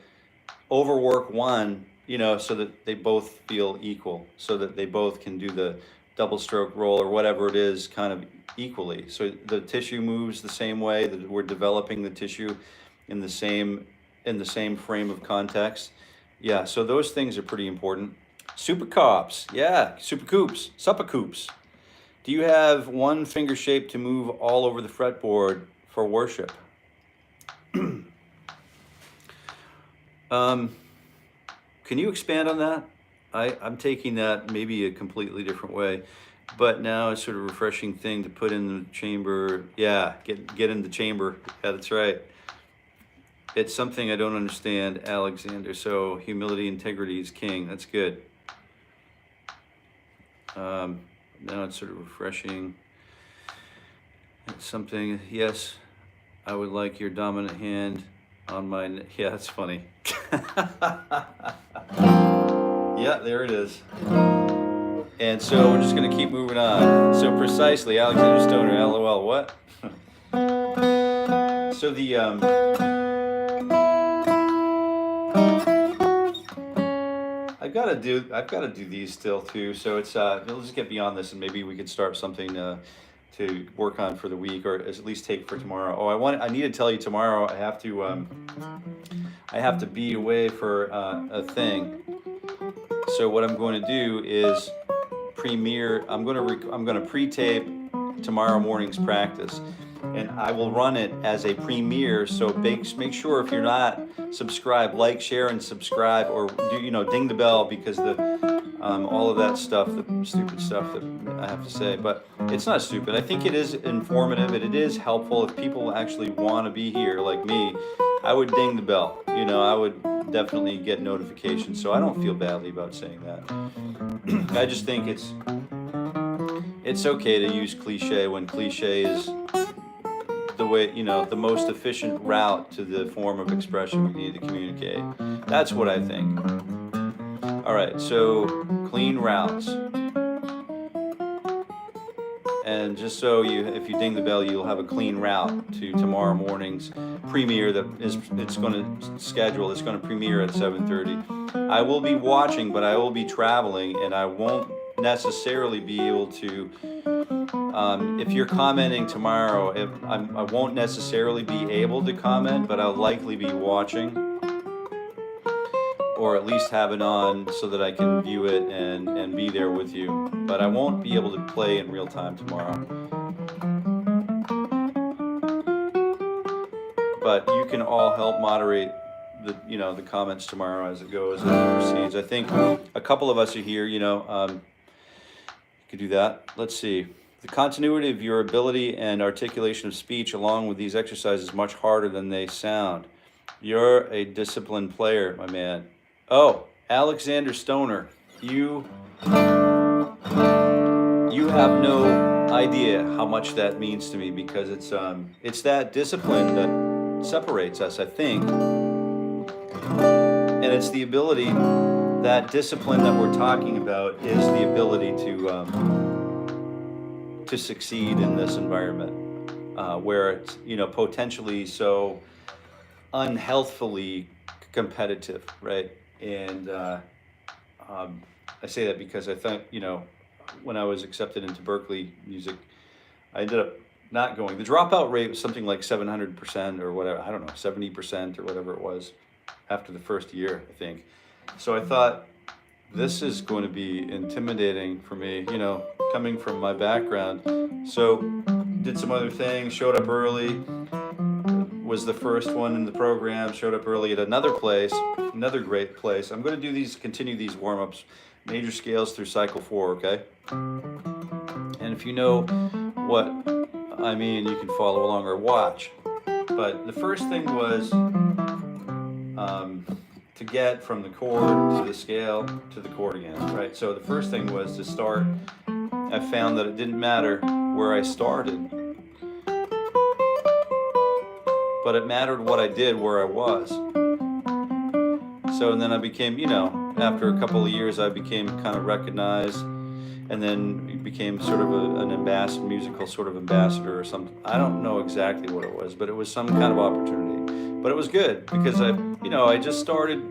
overwork one, you know, so that they both feel equal, so that they both can do the double stroke roll or whatever it is kind of equally. So the tissue moves the same way, that we're developing the tissue in the same frame of context. Yeah, so those things are pretty important. Supercops, yeah, supacoops. Do you have one finger shape to move all over the fretboard for worship? Can you expand on that? I'm taking that maybe a completely different way, but now it's sort of a refreshing thing to put in the chamber. Yeah, get in the chamber. Yeah, that's right. It's something I don't understand, Alexander. So humility, integrity is king. That's good. Now it's sort of refreshing. It's something, yes, I would like your dominant hand on my, yeah, that's funny. Yeah, there it is. And so we're just gonna keep moving on. So precisely, Alexander Stoner, LOL, what? So I've got to do these still too. So it's let's just get beyond this, and maybe we could start something to work on for the week, or at least take for tomorrow. Oh, I need to tell you tomorrow I have to be away for a thing. So what I'm going to do is premiere. I'm going to pre-tape tomorrow morning's practice, and I will run it as a premiere. So make sure, if you're not subscribed, like, share, and subscribe, or ding the bell, because all of that stuff, the stupid stuff that I have to say, but it's not stupid. I think it is informative, and it is helpful. If people actually want to be here, like me, I would ding the bell. I would definitely get notifications. So I don't feel badly about saying that. I just think it's okay to use cliche when cliche is the way, the most efficient route to the form of expression we need to communicate. That's what I think. All right, so clean routes. And just so if you ding the bell, you'll have a clean route to tomorrow morning's premiere it's going to premiere at 7:30. I will be watching, but I will be traveling, and I won't necessarily be able to, if you're commenting tomorrow, I won't necessarily be able to comment, but I'll likely be watching, or at least have it on so that I can view it and be there with you. But I won't be able to play in real time tomorrow. But you can all help moderate the comments tomorrow as it goes, as it proceeds. I think a couple of us are here, you could do that. Let's see. The continuity of your ability and articulation of speech along with these exercises is much harder than they sound. You're a disciplined player, my man. Oh, Alexander Stoner, you have no idea how much that means to me, because it's that discipline that separates us, I think. And it's the ability that discipline that we're talking about is the ability to succeed in this environment, where it's, you know, potentially so unhealthfully competitive, right? And I say that because I think, you know, when I was accepted into Berklee music, I ended up not going. The dropout rate was something like 700% or whatever, I don't know, 70% or whatever it was after the first year, I think. So I thought, this is going to be intimidating for me, you know, coming from my background. So did some other things, showed up early, was the first one in the program, showed up early at another place, another great place. I'm going to do these, continue these warm-ups, major scales through cycle 4, okay? And if you know what I mean, you can follow along or watch. But the first thing was to get from the chord to the scale to the chord again, right? So the first thing was to start. I found that it didn't matter where I started, but it mattered what I did where I was. So, and then I became, you know, after a couple of years, I became kind of recognized, and then became sort of an ambassador, musical sort of ambassador or something. I don't know exactly what it was, but it was some kind of opportunity. But it was good because I just started.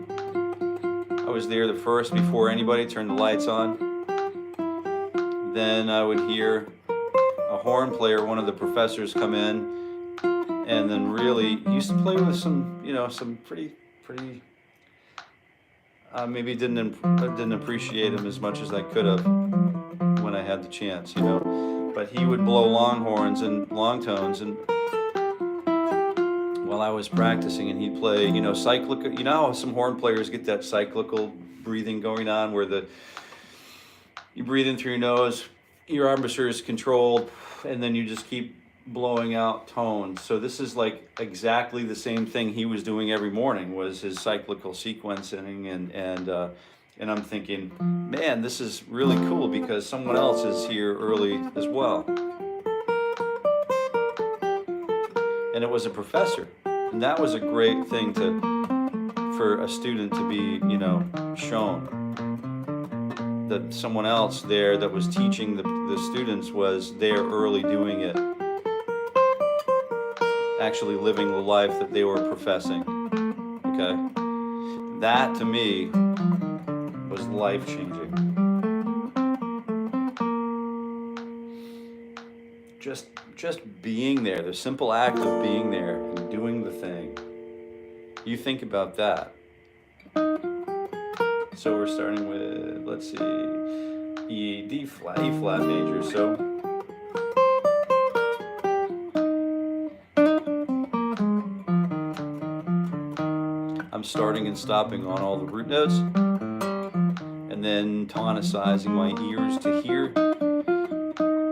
I was there the first before anybody turned the lights on. Then I would hear a horn player, one of the professors, come in, and then really he used to play with some, you know, some pretty. Maybe didn't appreciate him as much as I could have when I had the chance, you know. But he would blow long horns and long tones, and while I was practicing, and he'd play, you know, cyclical. You know how some horn players get that cyclical breathing going on, where you breathe in through your nose, your embouchure is controlled, and then you just keep blowing out tones. So this is like exactly the same thing he was doing every morning, was his cyclical sequencing, and I'm thinking, man, this is really cool because someone else is here early as well. And it was a professor, and that was a great thing for a student to be, you know, shown that someone else there that was teaching the students was there early doing it, actually living the life that they were professing, okay? That, to me, was life-changing. Just being there, the simple act of being there and doing the thing. You think about that. So we're starting with, let's see, E flat major. So I'm starting and stopping on all the root notes, and then tonicizing my ears to hear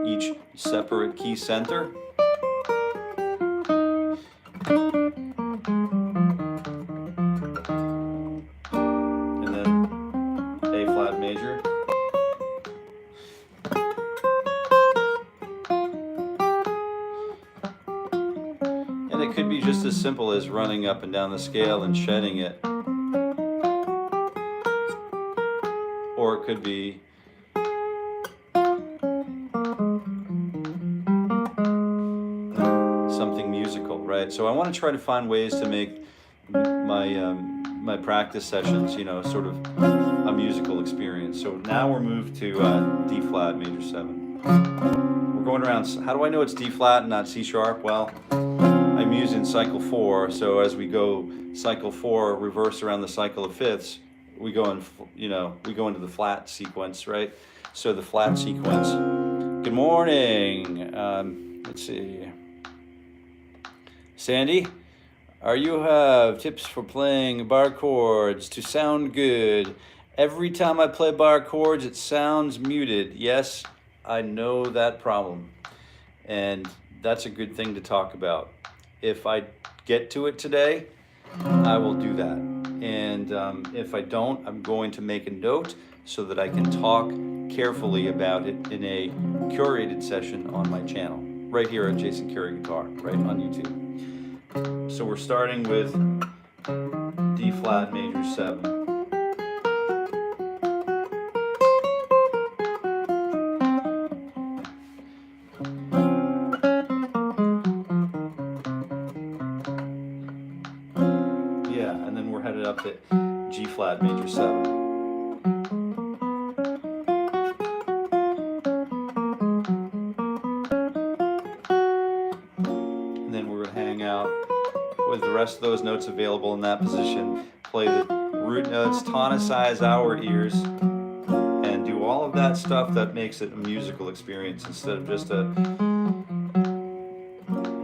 each separate key center. And then A flat major. And it could be just as simple as running up and down the scale and shedding it. Or it could be something musical, right? So I want to try to find ways to make my practice sessions, you know, sort of a musical experience. So now we're moved to D flat major 7. We're going around. How do I know it's D flat and not C sharp? Well, I'm using cycle 4. So as we go cycle 4, reverse around the cycle of fifths, we go in, you know, we go into the flat sequence, right? So the flat sequence. Good morning. Let's see. Sandy, you have tips for playing bar chords to sound good. Every time I play bar chords, it sounds muted. Yes, I know that problem. And that's a good thing to talk about. If I get to it today, I will do that. And if I don't, I'm going to make a note so that I can talk carefully about it in a curated session on my channel, right here at Jason Carey Guitar, right on YouTube. So we're starting with D flat major 7. flat major 7. And then we're going to hang out with the rest of those notes available in that position, play the root notes, tonicize our ears, and do all of that stuff that makes it a musical experience instead of just a,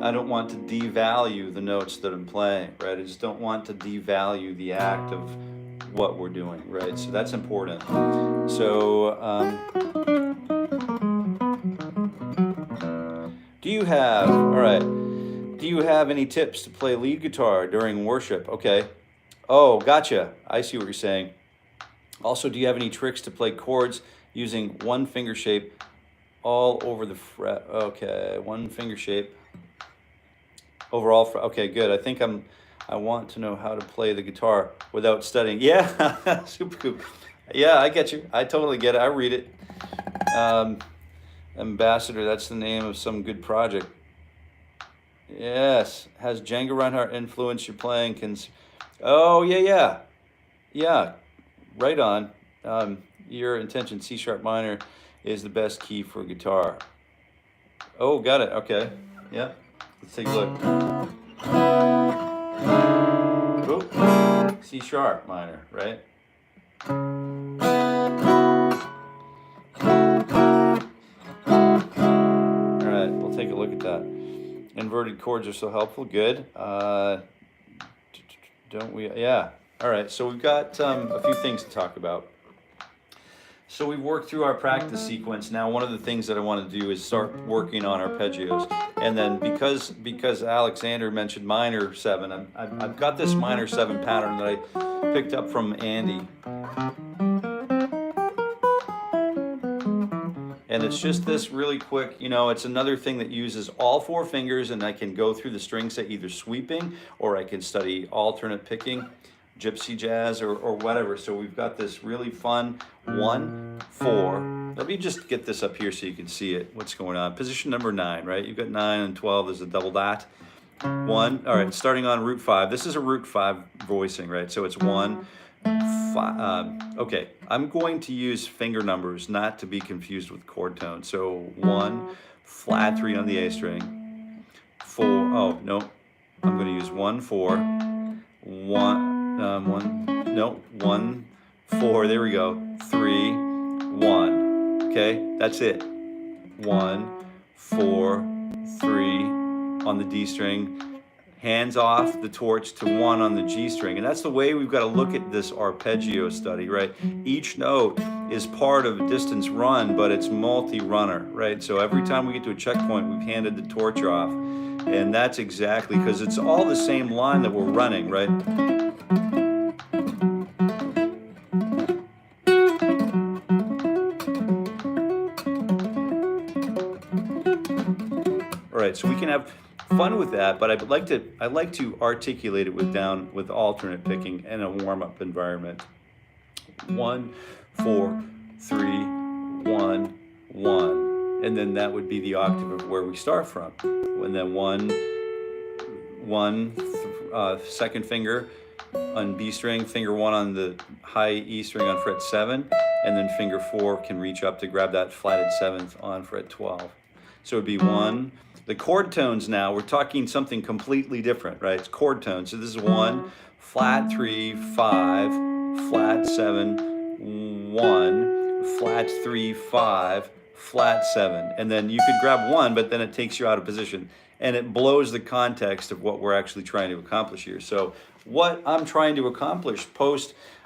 I don't want to devalue the notes that I'm playing, right? I just don't want to devalue the act of what we're doing, right? So that's important. So, do you have, all right, do you have any tips to play lead guitar during worship? Okay. Oh, gotcha. I see what you're saying. Also, do you have any tricks to play chords using one finger shape all over the fret? Okay, one finger shape. Overall, okay, good. I think I want to know how to play the guitar without studying. Yeah, super cool. Yeah, I get you. I totally get it. I read it. Ambassador, that's the name of some good project. Yes. Has Django Reinhardt influenced your playing? Oh, yeah. Yeah, right on. Your intention, C sharp minor, is the best key for guitar. Oh, got it. Okay. Yeah. Let's take a look. Oh, C sharp minor, right? All right, we'll take a look at that. Inverted chords are so helpful. Good. Don't we? Yeah. All right. So we've got a few things to talk about. So we've worked through our practice sequence. Now, one of the things that I want to do is start working on arpeggios. And then because Alexander mentioned minor 7, I've got this minor 7 pattern that I picked up from Andy. And it's just this really quick, you know, it's another thing that uses all 4 fingers, and I can go through the string set either sweeping, or I can study alternate picking, gypsy jazz, or whatever. So we've got this really fun 1, 4. Let me just get this up here so you can see it, what's going on. Position number 9, right? You've got 9 and 12, there's a double dot. 1, all right, starting on root 5. This is a root 5 voicing, right? So it's 1, 5. Okay, I'm going to use finger numbers, not to be confused with chord tone. So 1, flat 3 on the A string. 4, oh, no, I'm going to use 1, 4, 1, 1, 4, there we go, 3, 1, okay, that's it, 1, 4, 3 on the D string, hands off the torch to 1 on the G string, and that's the way we've got to look at this arpeggio study, right? Each note is part of a distance run, but it's multi-runner, right? So every time we get to a checkpoint, we've handed the torch off, and that's exactly, because it's all the same line that we're running, right? So we can have fun with that, but I like to articulate it with alternate picking in a warm-up environment. 1, 4, 3, 1, 1, and then that would be the octave of where we start from. And then 1, second finger on B string, finger 1 on the high E string on fret 7, and then finger 4 can reach up to grab that flatted 7th on fret 12. So it'd be 1. The chord tones now, we're talking something completely different, right? It's chord tones. So this is 1, flat 3, 5, flat 7, 1, flat 3, 5, flat 7. And then you could grab 1, but then it takes you out of position. And it blows the context of what we're actually trying to accomplish here. So what I'm trying to accomplish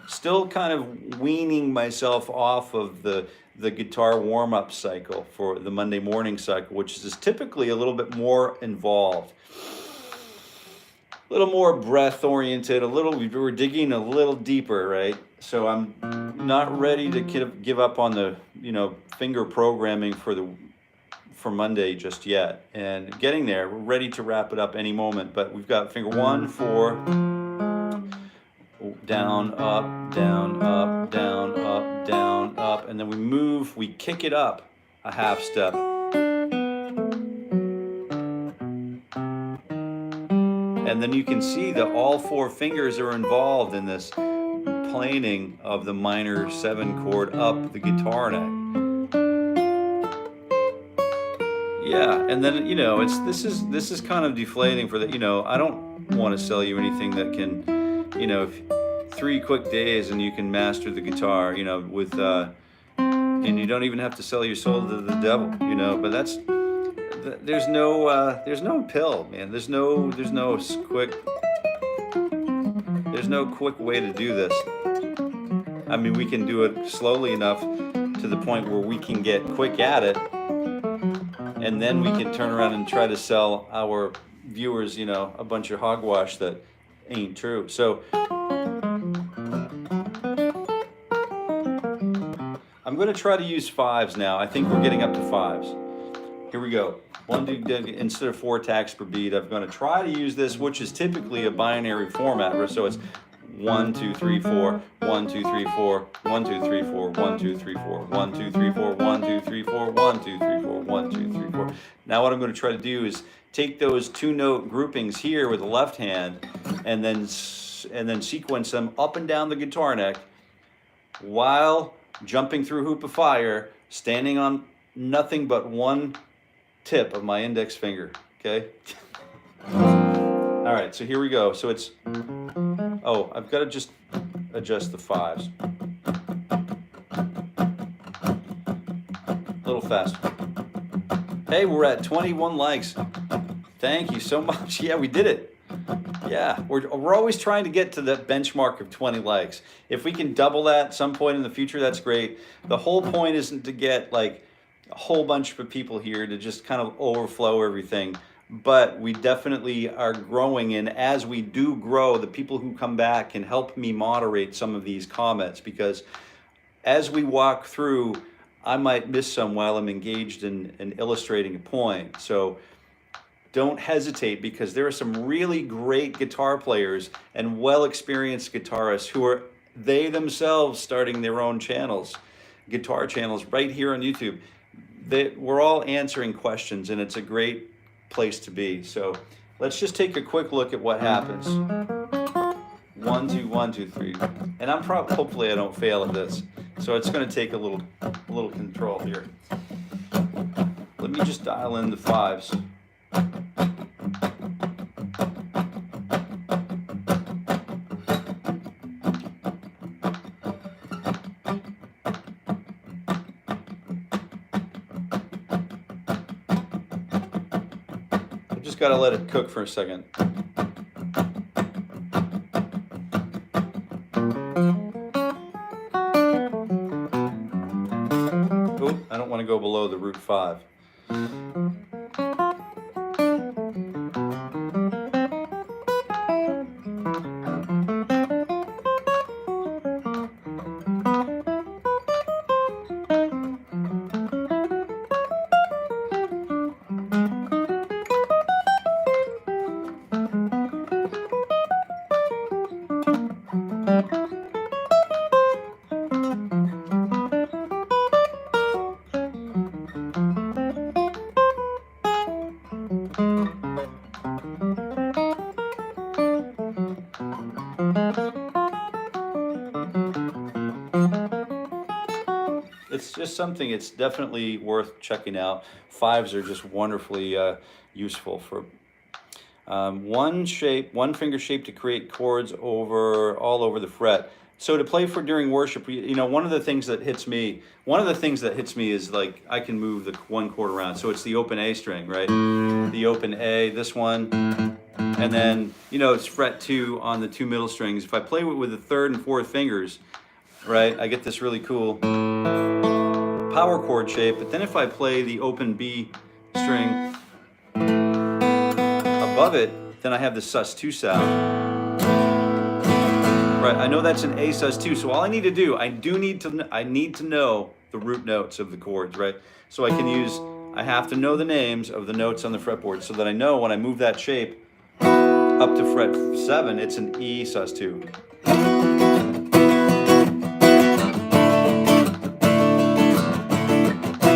still kind of weaning myself off of the guitar warm-up cycle for the Monday morning cycle, which is typically a little bit more involved, a little more breath-oriented, we're digging a little deeper, right? So I'm not ready to give up on the, finger programming for Monday just yet, and getting there. We're ready to wrap it up any moment, but we've got finger 1, 4, down, up, down, up, down, up, down, up, and then we kick it up a half step. And then you can see that all 4 fingers are involved in this planing of the minor 7 chord up the guitar neck. Yeah, and then, you know, this is kind of deflating for the, you know, I don't want to sell you anything that can, you know, 3 quick days and you can master the guitar, you know, with and you don't even have to sell your soul to the devil, you know. But that's there's no pill, man. There's no quick way to do this. I mean, we can do it slowly enough to the point where we can get quick at it, and then we can turn around and try to sell our viewers, you know, a bunch of hogwash that ain't true. So I'm going to try to use 5s now. I think we're getting up to 5s. Here we go. Instead of 4 tacks per beat, I'm going to try to use this, which is typically a binary format. So it's 1, 2, 3, 4, 1, 2, 3, 4, 1, 2, 3, 4, 1, 2, 3, 4, 1, 2, 3, 4, 1, 2, 3, 4, 1, 2, 3, 4, 1, 2, 3, 4. Now what I'm going to try to do is take those 2-note groupings here with the left hand and then sequence them up and down the guitar neck while jumping through 𝗵𝗿, standing on nothing but one tip of my index finger, okay? All right, so here we go. So it's, oh, I've got to just adjust the 5s. A little faster. Hey, we're at 21 likes. Thank you so much. Yeah, we did it. Yeah, we're always trying to get to the benchmark of 20 likes. If we can double that at some point in the future, that's great. The whole point isn't to get like a whole bunch of people here to just kind of overflow everything, but we definitely are growing, and as we do grow, the people who come back can help me moderate some of these comments, because as we walk through, I might miss some while I'm engaged in illustrating a point. So don't hesitate, because there are some really great guitar players and well-experienced guitarists who are they themselves starting their own channels, guitar channels right here on YouTube. We're all answering questions, and it's a great place to be. So let's just take a quick look at what happens. 1, 2, 1, 2, 3, and hopefully I don't fail at this. So it's going to take a little control here. Let me just dial in the 5s. Got to let it cook for a second. Oh, I don't want to go below the root 5. It's just something, it's definitely worth checking out. 5s are just wonderfully useful for one finger shape to create chords all over the fret. So to play for during worship, you know, one of the things that hits me is like I can move the 1 chord around. So it's the open A string, right? The open A, this one, and then, you know, it's fret 2 on the 2 middle strings. If I play with the 3rd and 4th fingers, right, I get this really cool power chord shape. But then if I play the open B string above it, then I have the sus2 sound. Right, I know that's an A sus2, so all I need to do, I need to know the root notes of the chords, right? So I have to know the names of the notes on the fretboard, so that I know when I move that shape up to fret 7, it's an E sus2.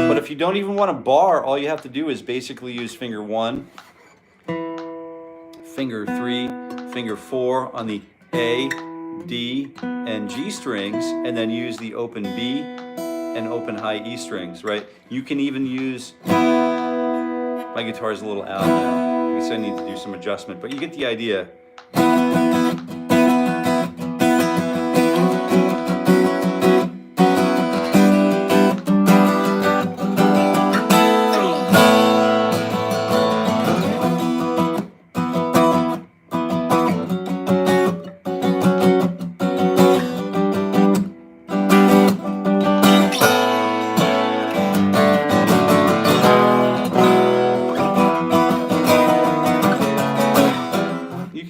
But if you don't even want a bar, all you have to do is basically use finger 1, finger 3, finger 4 on the A, D, and G strings, and then use the open B and open high E strings, right? You can even use, my guitar's a little out now. I guess I need to do some adjustment, but you get the idea.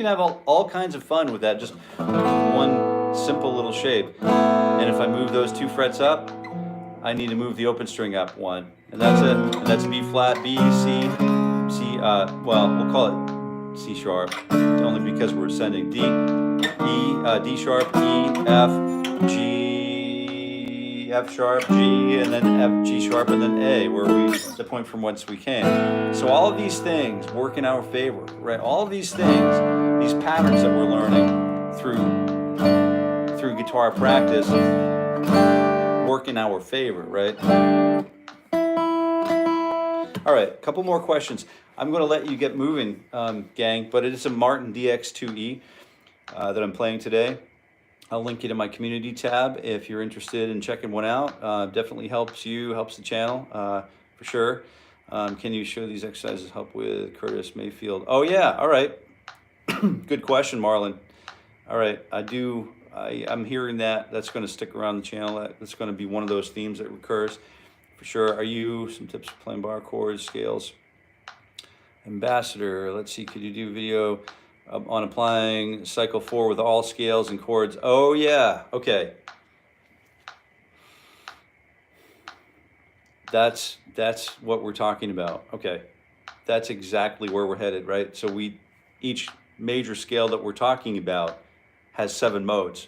Have all kinds of fun with that, just one simple little shape. And if I move those 2 frets up, I need to move the open string up 1, and that's it. And that's B flat, B, C, well, we'll call it C sharp, only because we're ascending. D, E, D sharp, E, F, G, F sharp, G, and then F, G sharp, and then A, where the point from whence we came. So all of these things work in our favor, right? All of these things, these patterns that we're learning through guitar practice work in our favor, right? All right, a couple more questions. I'm going to let you get moving, gang, but it is a Martin DX2E that I'm playing today. I'll link you to my community tab if you're interested in checking one out. Definitely helps you, helps the channel, for sure. Can you show these exercises help with Curtis Mayfield? Oh yeah, all right. Good question, Marlon. All right, I'm hearing that. That's going to stick around the channel. That's going to be one of those themes that recurs, for sure. Are you, some tips for playing bar chords, scales? Ambassador, let's see, could you do a video on applying cycle 4 with all scales and chords? Oh yeah, okay. That's what we're talking about. Okay, that's exactly where we're headed, right? So each major scale that we're talking about has 7 modes,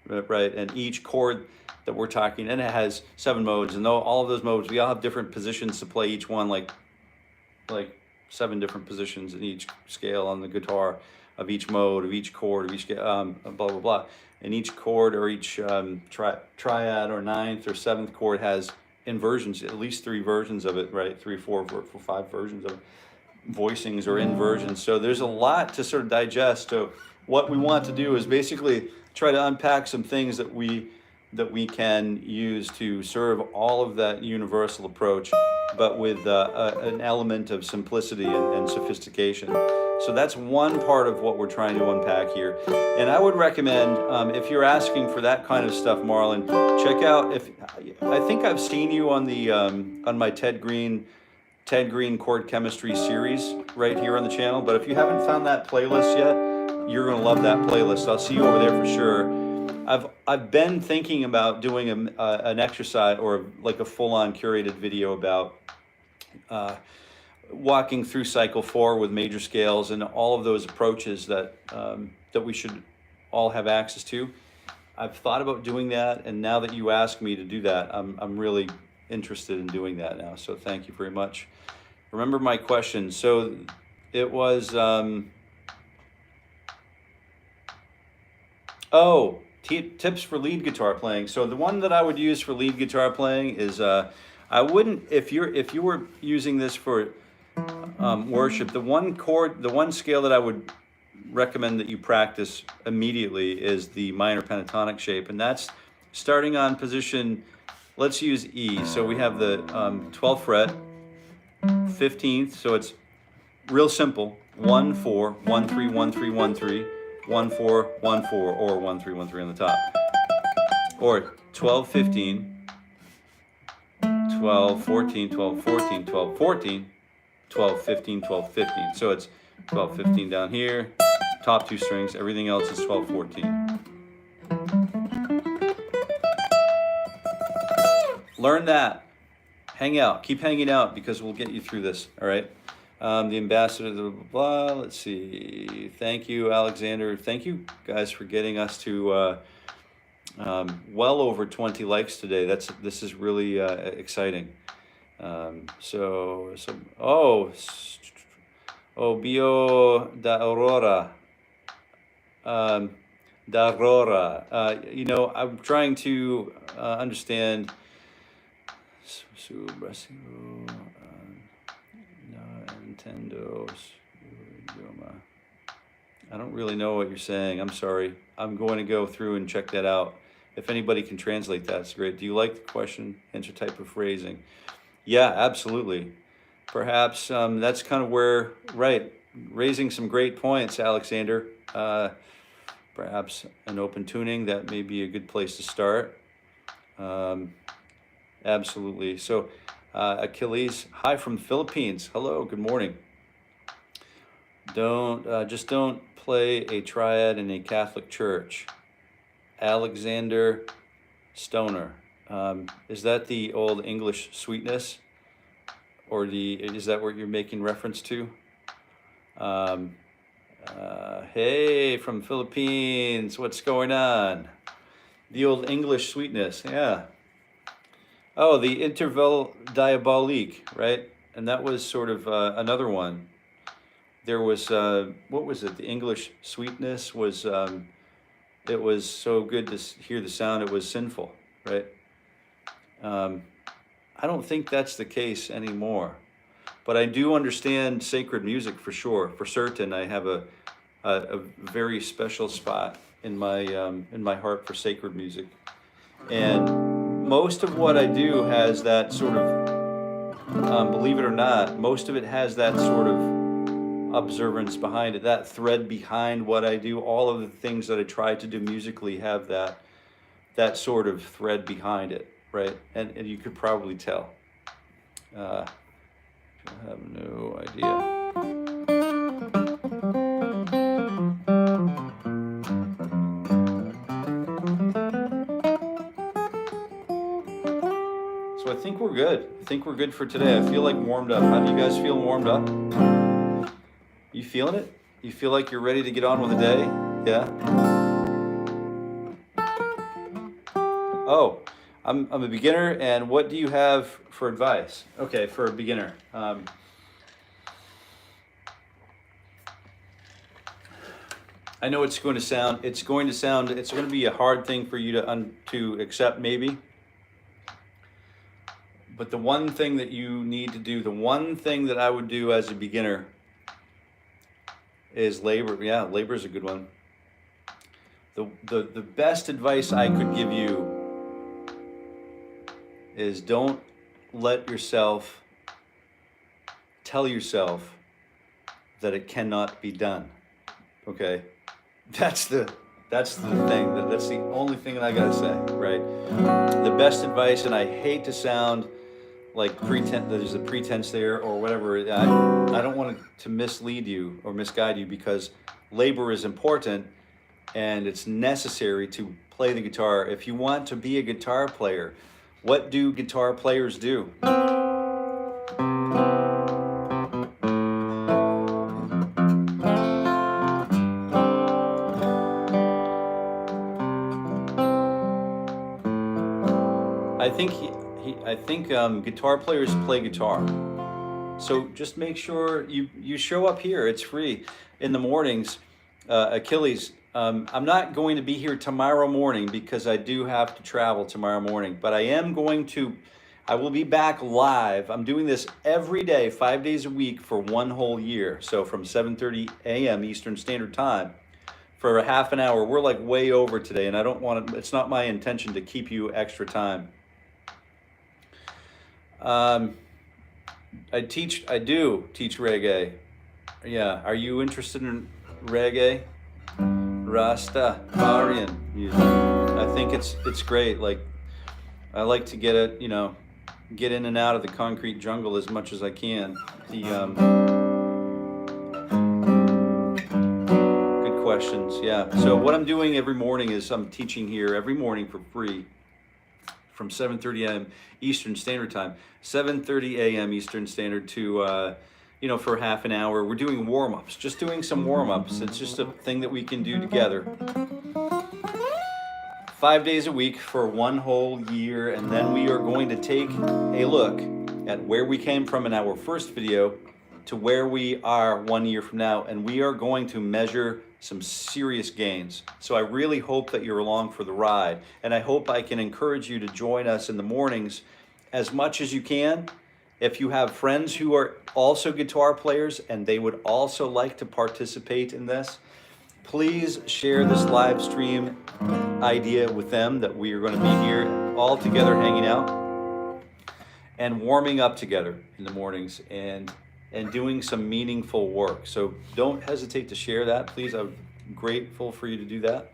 right? And each chord that we're talking, and it has 7 modes, and all of those modes, we all have different positions to play each one, like 7 different positions in each scale on the guitar, of each mode, of each chord, of each blah blah blah. And each chord or each triad or 9th or 7th chord has inversions, at least 3 versions of it, right? 3, 4, 5 versions of it. Voicings or inversions. So there's a lot to sort of digest. So what we want to do is basically try to unpack some things that we can use to serve all of that universal approach, but with an element of simplicity and sophistication. So that's one part of what we're trying to unpack here. And I would recommend, if you're asking for that kind of stuff, Marlon, check out, I think I've seen you on the on my Ted Green chord chemistry series right here on the channel. But if you haven't found that playlist yet, you're gonna love that playlist. I'll see you over there for sure. I've been thinking about doing an exercise or like a full-on curated video about walking through cycle 4 with major scales and all of those approaches that we should all have access to. I've thought about doing that, and now that you ask me to do that, I'm really interested in doing that now. So thank you very much. Remember my question. So it was tips for lead guitar playing. So the one that I would use for lead guitar playing is I wouldn't, if you were using this for worship, the one scale that I would recommend that you practice immediately is the minor pentatonic shape, and that's starting on position, let's use E. So we have the 12th fret, 15th, so it's real simple, 1 4 1 3 1 3 1 3 1 4 1 4, or 1 3 1 3 on the top, or 12 15 12 14 12 14 12 14 12 15 12 15. So it's 12 15 down here, top 2 strings, everything else is 12 14. Learn that. Hang out. Keep hanging out, because we'll get you through this. All right. The ambassador, blah, blah, blah. Let's see. Thank you, Alexander. Thank you, guys, for getting us to well over 20 likes today. This is really exciting. Bio da Aurora. 𝗪𝗏𝗧. You know, I'm trying to understand. I don't really know what you're saying. I'm sorry. I'm going to go through and check that out. If anybody can translate that, it's great. Do you like the question, answer type of phrasing? Yeah, absolutely. Perhaps that's kind of where, right, raising some great points, Alexander. Perhaps an open tuning, that may be a good place to start. Absolutely. So, Achilles, hi from the Philippines. Hello, good morning. Just don't play a triad in a Catholic church. Alexander Stoner. Is that the old English sweetness? Or is that what you're making reference to? Hey, from Philippines, what's going on? The old English sweetness, yeah. Oh, the interval diabolique, right? And that was sort of another one. There was, what was it? The English sweetness was, it was so good to hear the sound, it was sinful, right? I don't think that's the case anymore. But I do understand sacred music for sure, for certain. I have a very special spot in my heart for sacred music. And most of what I do has that sort of, believe it or not, most of it has that sort of observance behind it, that thread behind what I do. All of the things that I try to do musically have that sort of thread behind it, right? And you could probably tell. I have no idea. So I think we're good. I think we're good for today. I feel like warmed up. How do you guys feel warmed up? You feeling it? You feel like you're ready to get on with the day? Yeah? Oh, I'm a beginner, and what do you have for advice? Okay, for a beginner. I know it's going to be a hard thing for you to accept maybe. But the one thing that you need to do, the one thing that I would do as a beginner is labor. Yeah, labor is a good one. The best advice I could give you is don't let yourself tell yourself that it cannot be done. Okay? That's the thing. That's the only thing that I gotta say, right? The best advice, and I hate to sound like there's a pretense there or whatever. I don't want to mislead you or misguide you, because labor is important and it's necessary to play the guitar. If you want to be a guitar player, what do guitar players do? I think guitar players play guitar. So just make sure you show up here. It's free in the mornings. Achilles, I'm not going to be here tomorrow morning because I do have to travel tomorrow morning, but I will be back live. I'm doing this every day, 5 days a week for one whole year. So from 7:30 a.m. Eastern Standard Time for a half an hour. We're like way over today, and it's not my intention to keep you extra time. I do teach reggae. Yeah, are you interested in reggae? Rastafarian music. I think it's great. Like, I like to get in and out of the concrete jungle as much as I can. Good questions. Yeah. So what I'm doing every morning is I'm teaching here every morning for free from 7:30 a.m. Eastern Standard Time, 7:30 a.m. Eastern Standard to, for half an hour. We're doing warm-ups, just doing some warm-ups. It's just a thing that we can do together. 5 days a week for one whole year, and then we are going to take a look at where we came from in our first video to where we are 1 year from now, and we are going to measure some serious gains. So I really hope that you're along for the ride, and I hope I can encourage you to join us in the mornings as much as you can. If you have friends who are also guitar players and they would also like to participate in this, please share this live stream idea with them, that we are going to be here all together hanging out and warming up together in the mornings and doing some meaningful work. So don't hesitate to share that, please. I'm grateful for you to do that.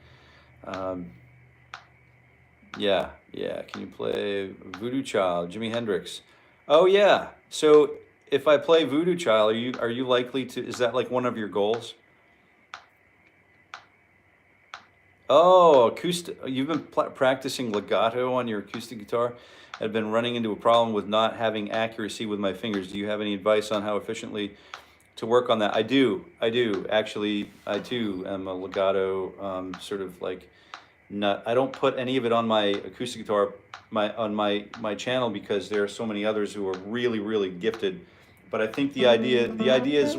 Yeah, can you play Voodoo Child, Jimi Hendrix? Oh yeah, so if I play Voodoo Child, are you likely to, is that like one of your goals? Oh, acoustic, you've been practicing legato on your acoustic guitar. I've been running into a problem with not having accuracy with my fingers. Do you have any advice on how efficiently to work on that? I do. Actually, I too am a legato sort of like nut. I don't put any of it on my acoustic guitar, on my channel, because there are so many others who are really gifted. But I think the idea is,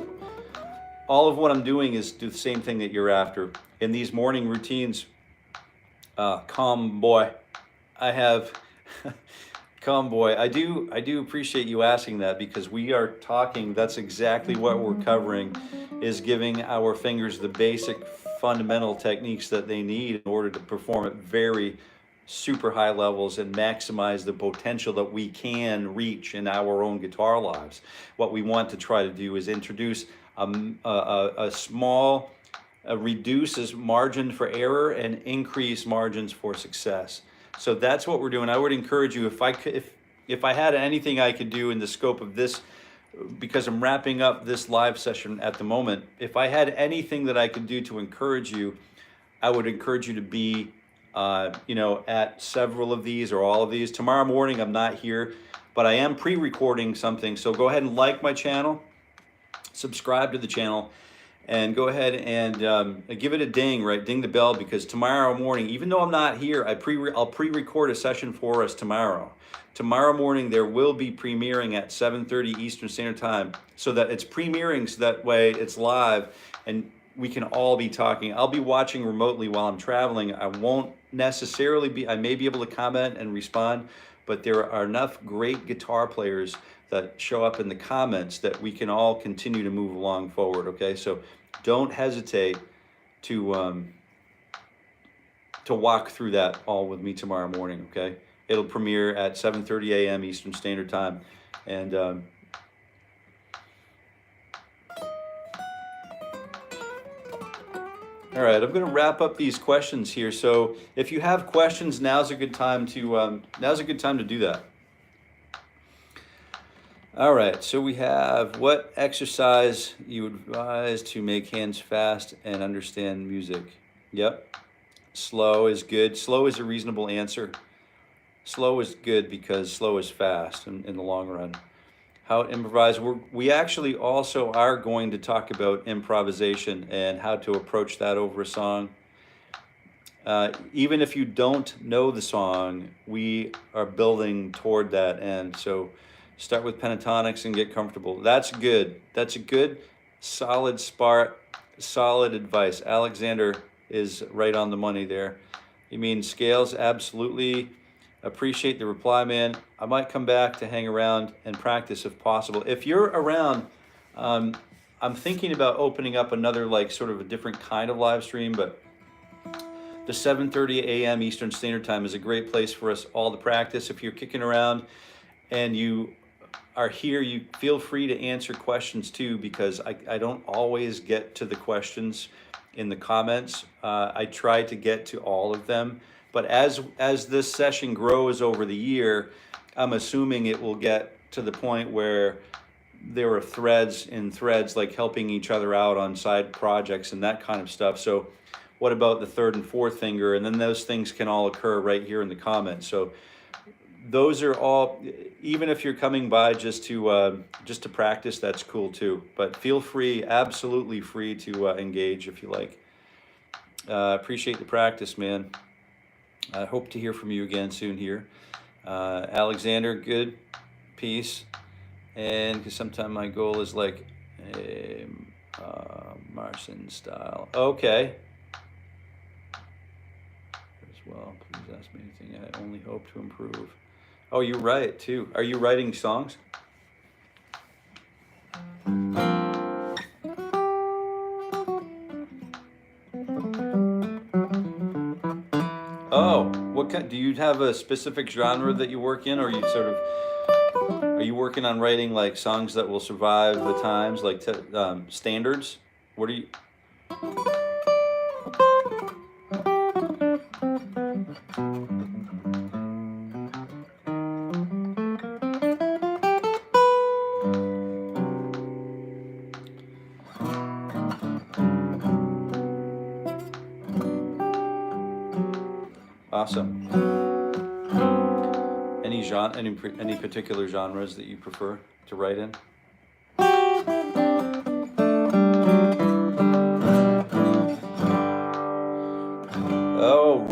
all of what I'm doing is do the same thing that you're after. In these morning routines, calm boy, I have, calm boy, I do appreciate you asking that, because we are talking, that's exactly what we're covering, is giving our fingers the basic fundamental techniques that they need in order to perform at very super high levels and maximize the potential that we can reach in our own guitar lives. What we want to try to do is introduce a small, reduces margin for error and increase margins for success. So that's what we're doing. I would encourage you, if I had anything I could do in the scope of this, because I'm wrapping up this live session at the moment, if I had anything that I could do to encourage you, I would encourage you to be at several of these or all of these. Tomorrow morning I'm not here, but I am pre-recording something, so go ahead and like my channel, subscribe to the channel, and go ahead and give it a ding, right? Ding the bell, because tomorrow morning, even though I'm not here, I'll pre-record a session for us tomorrow. Tomorrow morning there will be premiering at 7:30 Eastern Standard Time, so that it's premiering, so that way it's live and we can all be talking. I'll be watching remotely while I'm traveling. I won't necessarily be, I may be able to comment and respond, but there are enough great guitar players that show up in the comments that we can all continue to move along forward, okay? So don't hesitate to walk through that all with me tomorrow morning, okay? It'll premiere at 7:30 a.m. Eastern Standard Time. And all right, I'm going to wrap up these questions here. So if you have questions, now's a good time to do that. All right, so we have, what exercise you advise to make hands fast and understand music? Yep, slow is good. Slow is a reasonable answer. Slow is good because slow is fast in the long run. How to improvise. We actually also are going to talk about improvisation and how to approach that over a song. Even if you don't know the song, we are building toward that end. So start with pentatonics and get comfortable. That's good. That's a good, solid start, solid advice. Alexander is right on the money there. You mean scales? Absolutely. Appreciate the reply, man. I might come back to hang around and practice if possible. If you're around, I'm thinking about opening up another, like, sort of a different kind of live stream, but the 7:30 a.m. Eastern Standard Time is a great place for us all to practice. If you're kicking around and you are here, you feel free to answer questions too, because I don't always get to the questions in the comments. I try to get to all of them. But as this session grows over the year, I'm assuming it will get to the point where there are threads, like helping each other out on side projects and that kind of stuff. So what about the third and fourth finger? And then those things can all occur right here in the comments. So those are all, even if you're coming by just to practice, that's cool too. But feel free, absolutely free to engage if you like. Appreciate the practice, man. I hope to hear from you again soon here. Alexander, good, peace. And because sometimes my goal is like, Martian style. Okay. As well, please ask me anything. I only hope to improve. Oh, you write too. Are you writing songs? Oh, what kind? Do you have a specific genre that you work in, or you sort of? Are you working on writing like songs that will survive the times, like standards? What are you? Awesome. Any genre, any particular genres that you prefer to write in? Oh,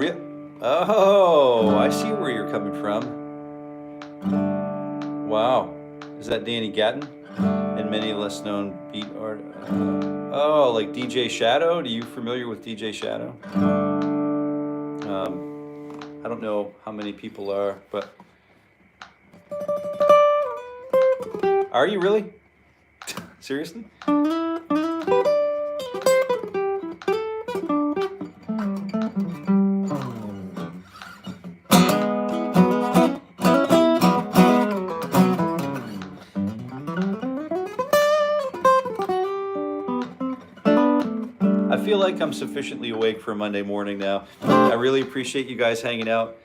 oh, I see where you're coming from. Wow, is that Danny Gatton and many less known beat art? Oh, like DJ Shadow. Are you familiar with DJ Shadow? I don't know how many people are, but are you really? Seriously? I feel like I'm sufficiently awake for a Monday morning now. I really appreciate you guys hanging out.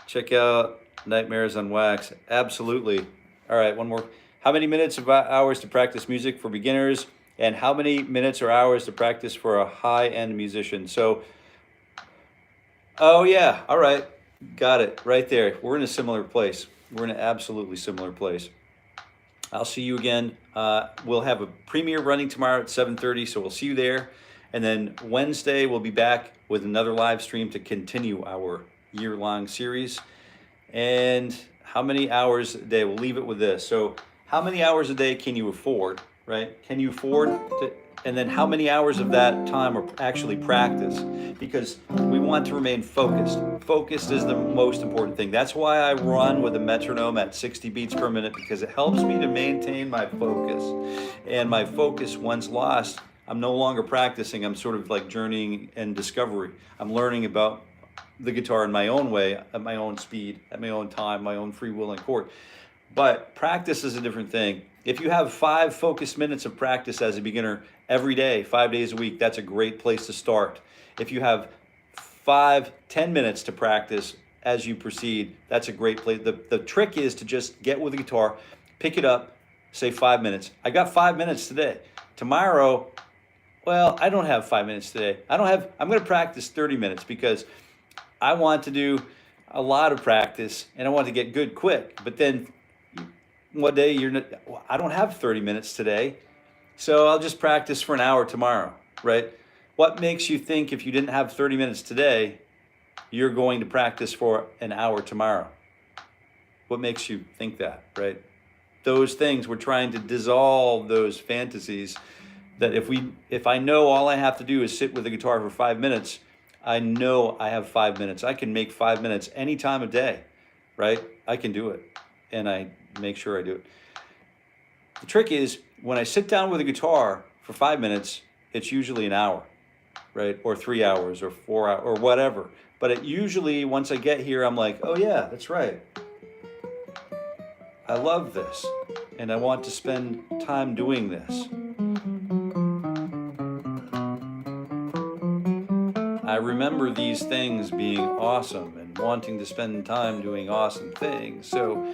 Check out Nightmares on Wax. Absolutely. All right, one more. How many minutes of hours to practice music for beginners, and how many minutes or hours to practice for a high-end musician? So, oh yeah, all right. Got it, right there. We're in a similar place. We're in an absolutely similar place. I'll see you again. We'll have a premiere running tomorrow at 7:30, so we'll see you there. And then Wednesday, we'll be back with another live stream to continue our year-long series. And how many hours a day? We'll leave it with this. So how many hours a day can you afford, right? Can you afford to, and then how many hours of that time are actually practice? Because we want to remain focused. Focused is the most important thing. That's why I run with a metronome at 60 beats per minute, because it helps me to maintain my focus. And my focus, once lost, I'm no longer practicing. I'm sort of like journeying and discovery. I'm learning about the guitar in my own way, at my own speed, at my own time, my own free will and chord. But practice is a different thing. If you have 5 focused minutes of practice as a beginner every day, 5 days a week, that's a great place to start. If you have 5-10 minutes to practice as you proceed, that's a great place. The trick is to just get with the guitar, pick it up, say 5 minutes. I got 5 minutes today. Tomorrow, well, I don't have 5 minutes today. I'm going to practice 30 minutes because I want to do a lot of practice and I want to get good quick. But then one day I don't have 30 minutes today, so I'll just practice for an hour tomorrow, right? What makes you think if you didn't have 30 minutes today, you're going to practice for an hour tomorrow? What makes you think that, right? Those things, we're trying to dissolve those fantasies that if I know all I have to do is sit with the guitar for 5 minutes, I know I have 5 minutes. I can make 5 minutes any time of day, right? I can do it, and I make sure I do it. The trick is, when I sit down with a guitar for 5 minutes, it's usually an hour, right? Or 3 hours or 4 hours or whatever. But it usually, once I get here, I'm like, oh yeah, that's right. I love this, and I want to spend time doing this. I remember these things being awesome and wanting to spend time doing awesome things. So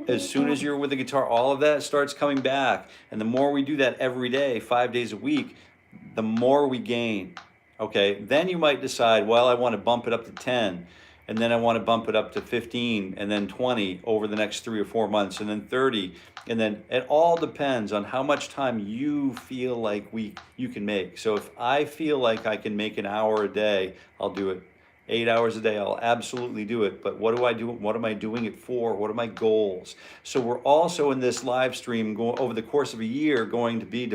as soon as you're with the guitar, all of that starts coming back. And the more we do that every day, 5 days a week, the more we gain. Okay, then you might decide, well, I want to bump it up to 10, and then I want to bump it up to 15, and then 20 over the next 3 or 4 months, and then 30. And then it all depends on how much time you feel like you can make. So if I feel like I can make an hour a day, I'll do it. 8 hours a day, I'll absolutely do it. But what do I do? What am I doing it for? What are my goals? So we're also in this live stream over the course of a year going to be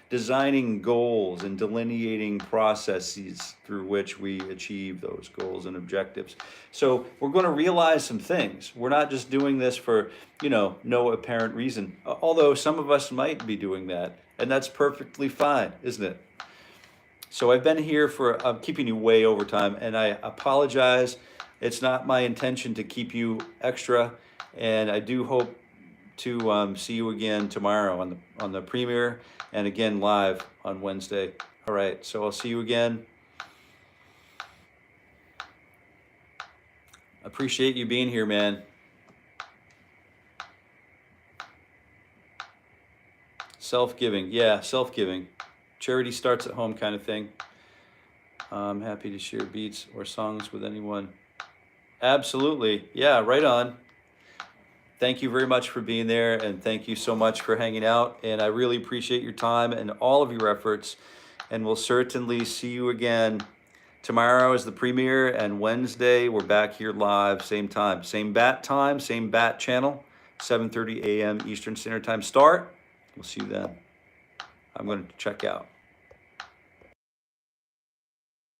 designing goals and delineating processes through which we achieve those goals and objectives. So we're going to realize some things. We're not just doing this for, no apparent reason, although some of us might be doing that, and that's perfectly fine, isn't it? So I've been here I'm keeping you way over time, and I apologize. It's not my intention to keep you extra, and I do hope to see you again tomorrow on the premiere, and again live on Wednesday. All right, so I'll see you again. Appreciate you being here, man. Self-giving, yeah, self-giving. Charity starts at home kind of thing. I'm happy to share beats or songs with anyone. Absolutely. Yeah, right on. Thank you very much for being there, and thank you so much for hanging out. And I really appreciate your time and all of your efforts. And we'll certainly see you again. Tomorrow is the premiere, and Wednesday we're back here live, same time, same bat channel, 7:30 a.m. Eastern Standard Time start. We'll see you then. I'm going to check out.